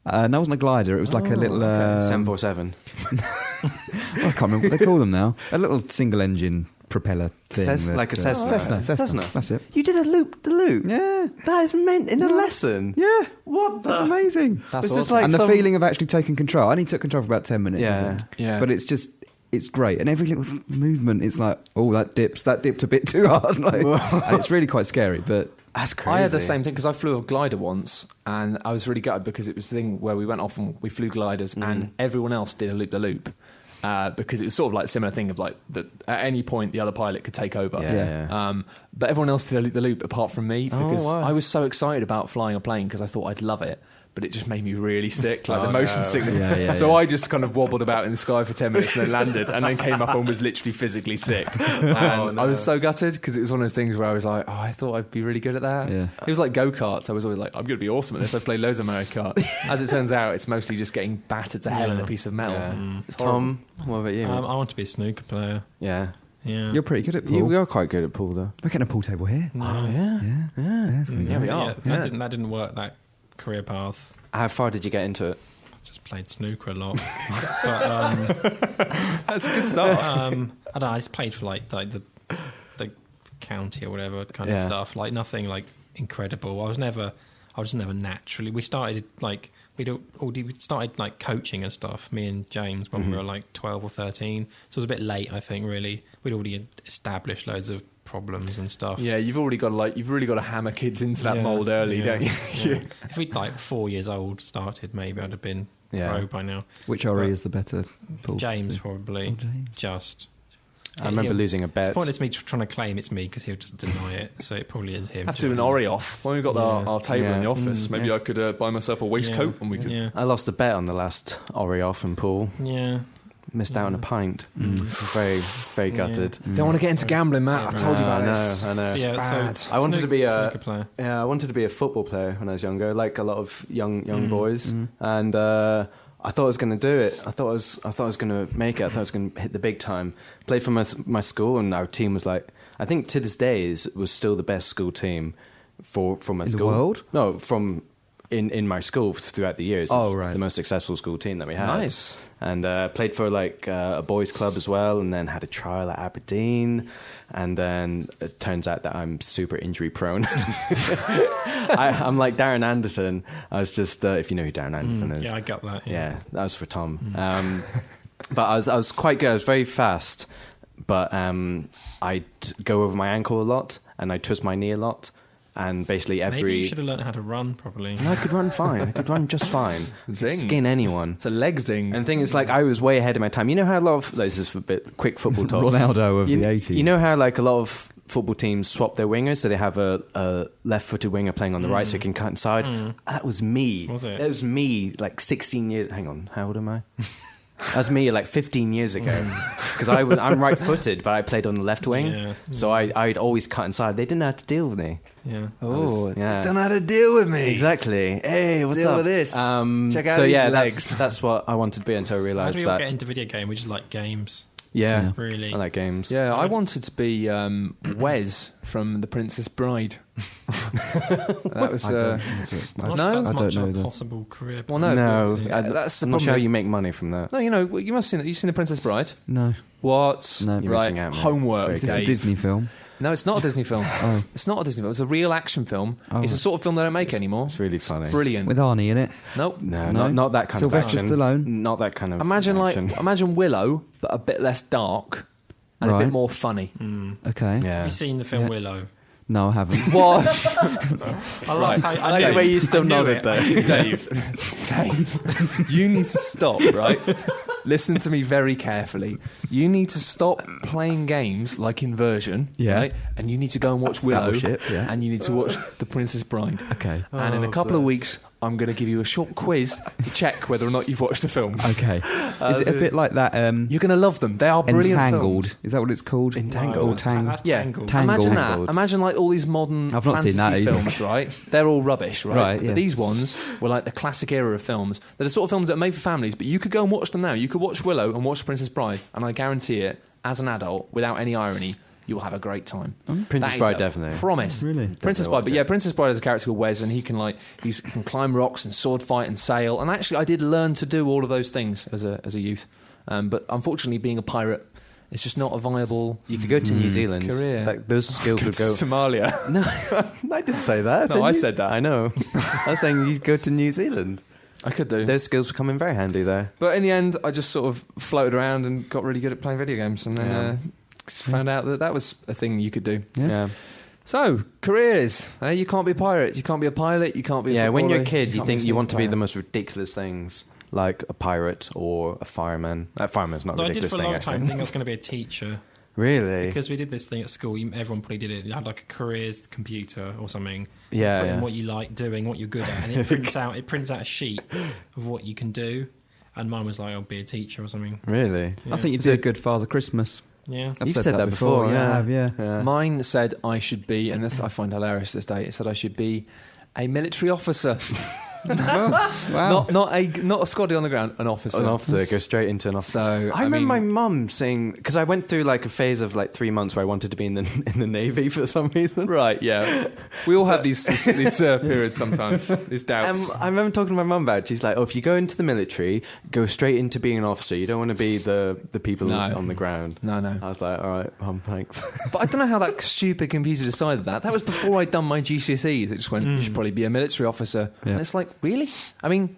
No, it wasn't a glider. It was like a little... 747. I can't remember what they call them now. A little single-engine propeller thing. Like a Cessna. Cessna. That's it. You did a loop-the-loop? Yeah. That is meant in a lesson? Yeah. What the? That's amazing. That's awesome. And the feeling of actually taking control. I only took control for about 10 minutes. Yeah. But it's great. And every little movement, it's like, that dipped a bit too hard. And it's really quite scary, but... That's crazy. I had the same thing because I flew a glider once and I was really gutted because it was the thing where we went off and we flew gliders and everyone else did a loop-the-loop because it was sort of like a similar thing of like that at any point the other pilot could take over. But everyone else did a loop-the-loop apart from me because I was so excited about flying a plane because I thought I'd love it. but it just made me really sick, like the motion sickness. Yeah, So I just kind of wobbled about in the sky for 10 minutes and then landed, and then came up and was literally physically sick. And I was so gutted because it was one of those things where I was like, oh, I thought I'd be really good at that. Yeah. It was like go-karts. I was always like, I'm going to be awesome at this. I've played loads of Mario Kart. As it turns out, it's mostly just getting battered to hell in a piece of metal. Yeah. It's horrible. Tom, what about you? I want to be a snooker player. Yeah. Yeah. You're pretty good at pool. We are quite good at pool, though. We're getting a pool table here. No. Oh, yeah. Yeah, it's gonna be Yeah, good. we are. That Yeah. didn't work, that career path. How far did you get into it? I just played snooker a lot. But That's a good start. I don't know, I just played for like the county or whatever kind of stuff. Like nothing like incredible. I was just never naturally. We started like we started like coaching and stuff. Me and James when we were like 12 or 13. So it was a bit late, I think. Really, we'd already established loads of problems and stuff. Yeah, you've really got to hammer kids into that mould early, don't you? Yeah. If we'd like 4 years old started, maybe I'd have been pro by now. Which RE is the better pool? James probably. Oh, James. Just. I remember losing a bet. It's pointless me trying to claim it's me because he'll just deny it. So it probably is him. Have to do an Ori off. When we got our table in the Yeah. office, maybe I could buy myself a waistcoat and we could. Yeah. I lost a bet on the last Ori off in pool. Yeah. Missed out on a pint. Very, very gutted. Don't want to get into gambling, Matt. I told you about this. I know. Yeah, bad. so I wanted to be a snooker player. I wanted to be a football player when I was younger, like a lot of young boys, and I thought I was going to do it. I thought I was going to make it. I thought I was going to hit the big time. Played for my school, and our team was like, I think to this day was still the best school team from my In the school. world? No, from in my school throughout the years. Oh, right. The most successful school team that we had. Nice. And played for like a boys' club as well, and then had a trial at Aberdeen. And then it turns out that I'm super injury prone. I'm like Darren Anderson. I was just, if you know who Darren Anderson is. Yeah, I got that. Yeah, that was for Tom. But I was quite good. I was very fast, but I'd go over my ankle a lot, and I'd twist my knee a lot. And basically Maybe you should have learned how to run properly. I could run fine. I could run just fine. Zing. Skin anyone. It's a leg zing. And the thing is, like, I was way ahead of my time. You know how a lot of, like, this is a bit quick football talk. Ronaldo of the 80s. You know how, like, a lot of football teams swap their wingers, so they have a left-footed winger playing on the right, so he can cut inside. That was me. Was it? That was me, like 16 years. Hang on, how old am I? That was me like 15 years ago, because I'm right-footed, but I played on the left wing, Yeah. so I'd always cut inside. They didn't know how to deal with me. Yeah. Oh, yeah. don't know how to deal with me. Exactly. Hey, what's Deal up? with this. Check out so these yeah, legs. that's what I wanted to be until I How realised do we all that. get into video game? We just like games. Yeah, Really. I like games. Yeah, I wanted to be Wes from The Princess Bride. That was. I don't I'm not No? sure that's I don't much know of a that. possible career. Well, no. No, That's the I'm not sure how problem. you make money from that. No, you know, you must have seen that. You've seen The Princess Bride. No. What? No. You're Right, missing out, mate. homework. Very This is a Dave. Disney film. No, it's not a Disney film. Oh. It's not a Disney film. It's a real action film. Oh. It's a sort of film they don't make anymore. It's really funny. Brilliant. With Arnie in it. Nope. No, No? not that kind Sylvester of action. Stallone? Not that kind of action. Imagine Willow, but a bit less dark and a Right. bit more funny. Okay. Yeah. Have you seen the film Yeah. Willow? No, I haven't. What? I like how I like the way you still nodded there. Dave, you need to stop, right? Listen to me very carefully. You need to stop playing games like Inversion, Yeah. right? And you need to go and watch Willow, Battleship, yeah. and you need to watch The Princess Bride. Okay. And in a couple of weeks, I'm going to give you a short quiz to check whether or not you've watched the films. Okay. Is it a bit like that? You're going to love them. They are brilliant Entangled. films. Is that what it's called? Entangled. Or Tang. That's Yeah, Tangled. imagine Tangled. that. Imagine like all these modern I've not fantasy seen that either. films, right? They're all rubbish, right? Right, yeah. But these ones were like the classic era of films. They're the sort of films that are made for families, but you could go and watch them now. You could watch Willow and watch Princess Bride, and I guarantee it, as an adult, without any irony, you will have a great time. Princess That is Bride, a definitely. Promise. Really? Princess Bride, but yeah, Princess Bride has a character called Wes, and he can he can climb rocks and sword fight and sail. And actually, I did learn to do all of those things as a youth. But unfortunately, being a pirate, it's just not a viable You could go to New Zealand. career. Like, those skills would go. Somalia. No, I didn't say that. No, I said that. I know. I was saying you'd go to New Zealand. I could do. Those skills would come in very handy there. But in the end, I just sort of floated around and got really good at playing video games, and then found out that was a thing you could do. Yeah. So, careers. You can't be a pirate. You can't be a pilot. You can't be a Yeah, when you're a footballer, kid, you can't be think a you want to be snooker the player. most ridiculous things, like a pirate or a fireman. Fireman's not a Though I did ridiculous for a thing, long time actually. think I was going to be a teacher. Really? Because we did this thing at school. Everyone probably did it. You had like a careers computer or something. Yeah, You put in yeah. what you like doing, what you're good at, and it prints out a sheet of what you can do. And mine was like, I'll be a teacher or something. Really? Yeah. I think you'd be a good Father Christmas. Yeah. I've You've said that before. Yeah, Yeah. I have, yeah. Mine said I should be, and this I find hilarious this day. It said I should be a military officer. Wow. Not a squaddy on the ground, an officer. An officer, go straight into an officer. So I remember my mum saying, because I went through like a phase of like 3 months where I wanted to be in the Navy for some reason. Right, yeah. We all have these periods sometimes, these doubts. I remember talking to my mum about it. She's like, oh, if you go into the military, go straight into being an officer. You don't want to be the people on the ground. No. I was like, all right, Mum, thanks. But I don't know how that stupid computer decided that. That was before I'd done my GCSEs. It just went, you should probably be a military officer. Yeah. And it's like, really? I mean,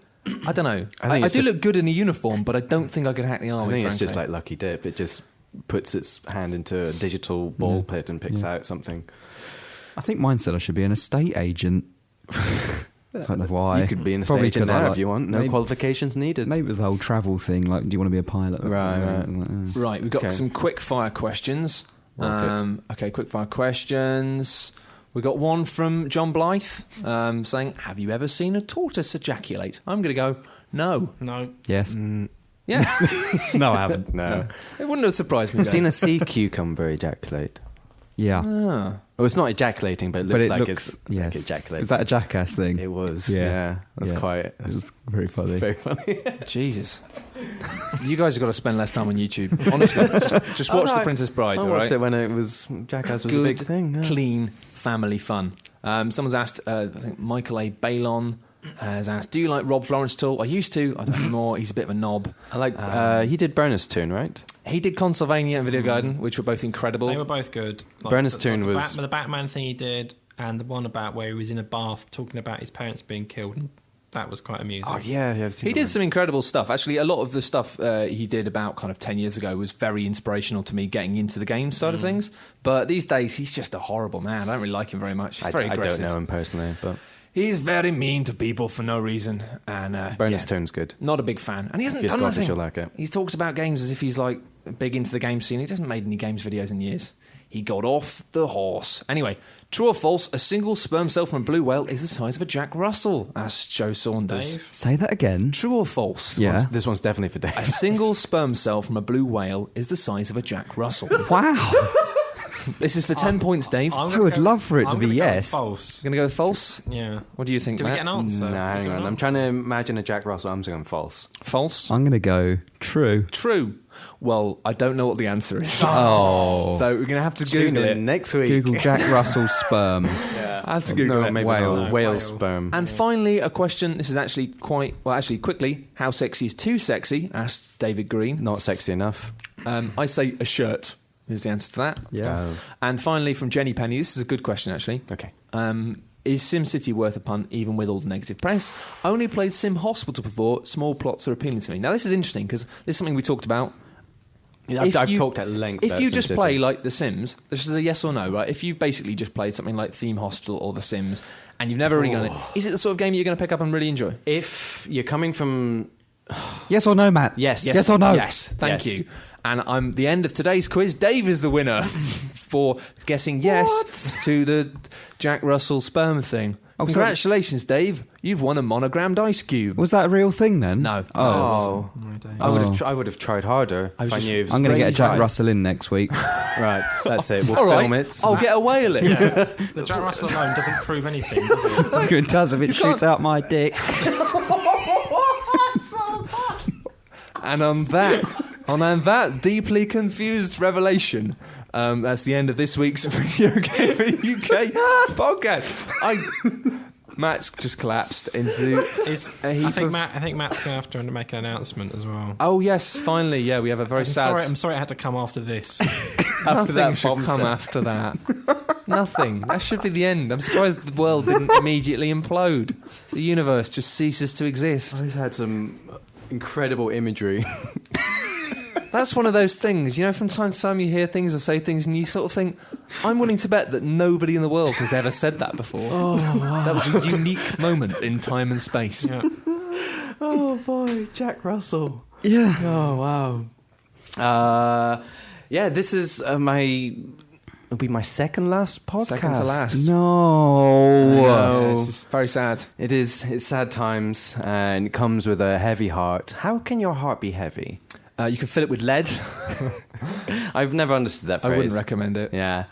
I don't know. I think I it's do just- look good in a uniform, but I don't think I could hack the I army, think it's just frankly. like lucky dip. It just puts its hand into a digital ball pit and picks out something. I think mine said I should be an estate agent. I don't know why. You could be an Probably estate agent 'cause I now like- if you want. No maybe- qualifications needed. Maybe it was the whole travel thing. Like, do you want to be a pilot? Right. Right, we've got Okay. some quick fire questions. Rocket. Okay, quick fire questions. We got one from John Blythe saying, "Have you ever seen a tortoise ejaculate?" I'm going to go, no. No. Yes. Yes, No, I haven't. No. it wouldn't have surprised me. I've seen a sea cucumber ejaculate. Yeah. Ah. Oh, it's not ejaculating, but it looks But it like looks, it's yes. like ejaculating. Was that a Jackass thing? It was. Yeah. Yeah. That's Yeah. quite. It was very funny. Very funny. Jesus, you guys have got to spend less time on YouTube. Honestly, just watch Oh, no, The Princess Bride. I all watched right? it when it was Jackass was Good, a big thing. Yeah. clean family fun. Someone's asked, I think Michael A. Balon has asked, do you like Rob Florence at all? I used to, I don't anymore. He's a bit of a knob. I like. He did Berners Tune, right? He did Consylvania and Video Garden, which were both incredible. They were both good. Berners Toon was- the Batman thing he did, and the one about where he was in a bath talking about his parents being killed. And that was quite amusing. Oh yeah, yeah. He did some incredible stuff. Actually, a lot of the stuff he did about kind of 10 years ago was very inspirational to me getting into the game side of things. But these days, he's just a horrible man. I don't really like him very much. He's very I aggressive. don't know him personally, but He's very mean to people for no reason. And Berners yeah, Toon's good. not a big fan. And he hasn't If you're done Scottish, anything. you'll like it. He talks about games as if he's like big into the game scene. He hasn't made any games videos in years. He got off the horse. Anyway, true or false, a single sperm cell from a blue whale is the size of a Jack Russell, asked Joe Saunders. Dave? Say that again. True or false? Yeah. This one's definitely for A Dave. single sperm cell from a blue whale is the size of a Jack Russell. Wow. This is for 10 points, Dave. I'm I gonna would go- love for it to I'm be gonna go yes. False. Going to go false? Yeah. What do you think, Did we Matt? get an answer? No, Is hang there on. an I'm answer? trying to imagine a Jack Russell. I'm saying false. False? I'm going to go true. True. Well, I don't know what the answer is. Oh. So we're going to have to Tune Google in it. next week. Google Jack Russell sperm. I have to Google No, it. maybe Whale. not. No, Whale whale. sperm. And finally, a question. This is actually quickly. How sexy is too sexy? Asked David Green. Not sexy enough. I say a shirt is the answer to that. Yeah. Oh, And finally, from Jenny Penny, this is a good question, actually. okay. Is SimCity worth a punt, even with all the negative press? Only played Sim Hospital before. Small plots are appealing to me. Now, this is interesting because this is something we talked about. I've If you- talked at length. If about you just SimCity. play like The Sims, this is a yes or no, right? If you basically just played something like Theme Hospital or The Sims, and you've never really done it, is it the sort of game that you're going to pick up and really enjoy? If you're coming from Yes or no, Matt? Yes. Yes or no? Yes, thank Yes. you. And I'm the end of today's quiz. Dave is the winner for guessing yes to the Jack Russell sperm thing. Oh, sorry. Congratulations, Dave. You've won a monogrammed ice cube. Was that a real thing then? No. Oh. No, Dave. I would have tried harder. I was if just- I knew. I'm going to get Raise Jack right. Russell in next week. Right, that's it. We'll All right, film it. I'll get a whale in. The Jack Russell alone doesn't prove anything, does it? It does if it shoots out my dick. And on that deeply confused revelation, that's the end of this week's VideoGamer UK podcast. Matt's just collapsed into a heap of... I think Matt's going to have to make an announcement as well. Oh yes, finally, yeah, we have a very sad. I'm sorry it had to come after this. Nothing that should bombshell. come after that. Nothing. That should be the end. I'm surprised the world didn't immediately implode. The universe just ceases to exist. I've had some incredible imagery. That's one of those things, you know, from time to time you hear things or say things and you sort of think, I'm willing to bet that nobody in the world has ever said that before. Oh, wow. That was a unique moment in time and space. Yeah. Oh boy, Jack Russell. Yeah. Oh wow. Yeah, this is it'll be my second last podcast. Second to last. No. Yeah, it's just very sad. It is. It's sad times, and it comes with a heavy heart. How can your heart be heavy? You can fill it with lead. I've never understood that I phrase. wouldn't recommend it. Yeah.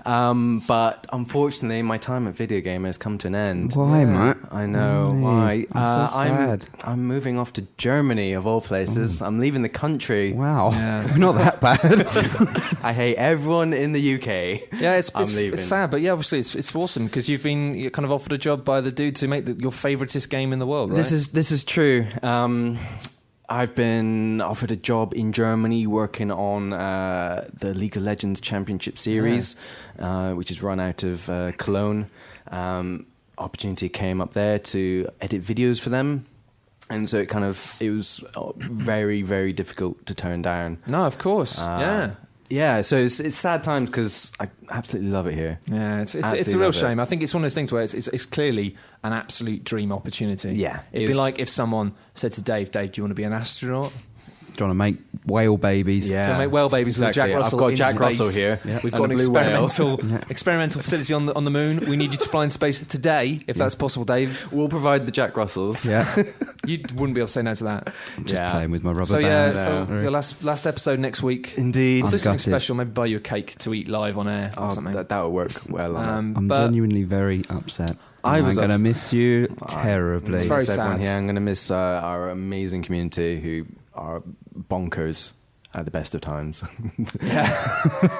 But unfortunately, my time at VideoGamer has come to an end. Why, Matt? I know. Why? Why? I'm so sad. I'm moving off to Germany, of all places. I'm leaving the country. Wow. Yeah. We're not that bad. I hate everyone in the UK. Yeah, it's leaving. It's sad, but yeah, obviously it's awesome because you're kind of offered a job by the dude to make your favoritist game in the world, right? This is true. I've been offered a job in Germany working on the League of Legends Championship Series, which is run out of Cologne. Opportunity came up there to edit videos for them. And so it was very, very difficult to turn down. No, of course. Yeah. Yeah, so it's sad times because I absolutely love it here. Yeah, it's a real shame. I think it's one of those things where it's clearly an absolute dream opportunity. Yeah. It'd be like if someone said to Dave, do you want to be an astronaut? Do you want to make whale babies? Yeah. Do you want to make whale babies with Exactly. Jack Russell? I've got in Jack space? Russell here. Yeah. We've And got an a blue whale. experimental facility on the moon. We need you to fly in space today, if that's possible, Dave. We'll provide the Jack Russells. Yeah. You wouldn't be able to say no to that. Just playing with my rubber So band. so your last episode next week. Indeed. I'll do something gutted. special. Maybe buy you a cake to eat live on air or something. That would work well. I'm but genuinely very upset. I was I'm going to ups- miss you terribly. It's very Everyone sad. here. I'm going to miss our amazing community who are bonkers at the best of times. Yeah.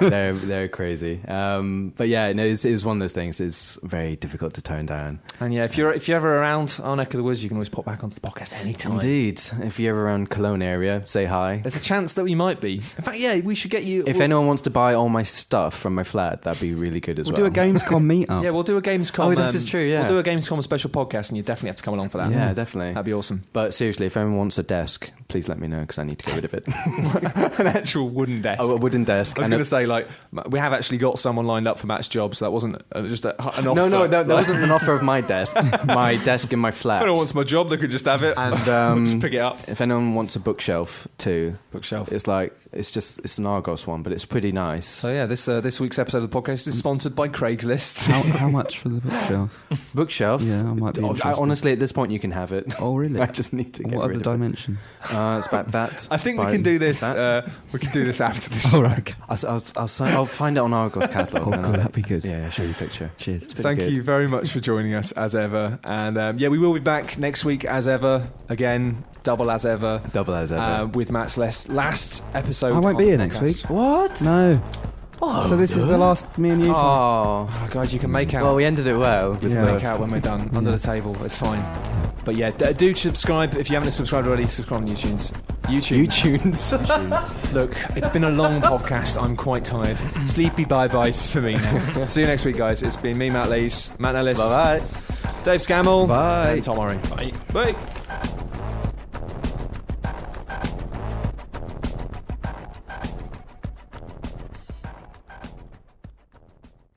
they're crazy. But yeah, no, it was one of those things. It's very difficult to turn down. And yeah, if you're ever around our neck of the woods, you can always pop back onto the podcast anytime. Indeed. If you're ever around Cologne area, say hi. There's a chance that we might be. In fact, yeah, we should get you. If anyone wants to buy all my stuff from my flat, that'd be really good as We'll well. do a Gamescom meetup. Yeah, we'll do a Gamescom. Oh, this is true, yeah. We'll do a Gamescom special podcast, and you definitely have to come along for that. Yeah, definitely. That'd be awesome. But seriously, if anyone wants a desk, please let me know because I need to get rid of it. An actual wooden desk. Oh, a wooden desk. I was going to say, like, we have actually got someone lined up for Matt's job, so that wasn't just an offer. No, that wasn't an offer of my desk. My desk in my flat. If anyone wants my job, they could just have it And just pick it up. if anyone wants a bookshelf too, Bookshelf. it's an Argos one, but it's pretty nice. So yeah, this week's episode of the podcast is sponsored by Craigslist. How much for the bookshelf? Bookshelf. Yeah, I might be interested. Honestly, at this point, you can have it. Oh, really? I just need to get What are rid the of dimensions? it. It's about that. I think we by can do this. that. We can do this after the show. All right. I'll find it on Argos catalogue. Oh, and cool, I'll- that'd be good. Yeah, I'll show you a picture. Cheers. It's pretty Thank good. you very much for joining us as ever, and yeah, we will be back next week as ever. Again, double as ever. Double as ever. With Matt's last episode. I won't be of here the next podcast. week. What? No. So this is the last me and you. Oh. Oh, guys, you can make out. Well, we ended it well. You can make out when we're done under the table. It's fine. But yeah, do subscribe if you haven't subscribed already. Subscribe on YouTube. Look, it's been a long podcast. I'm quite tired. Sleepy bye-byes for me now. See you next week, guys. It's been me, Matt Lees, Matt Ellis, Bye-bye. Dave Scammell, Bye. and Tom Ory. Bye. Bye.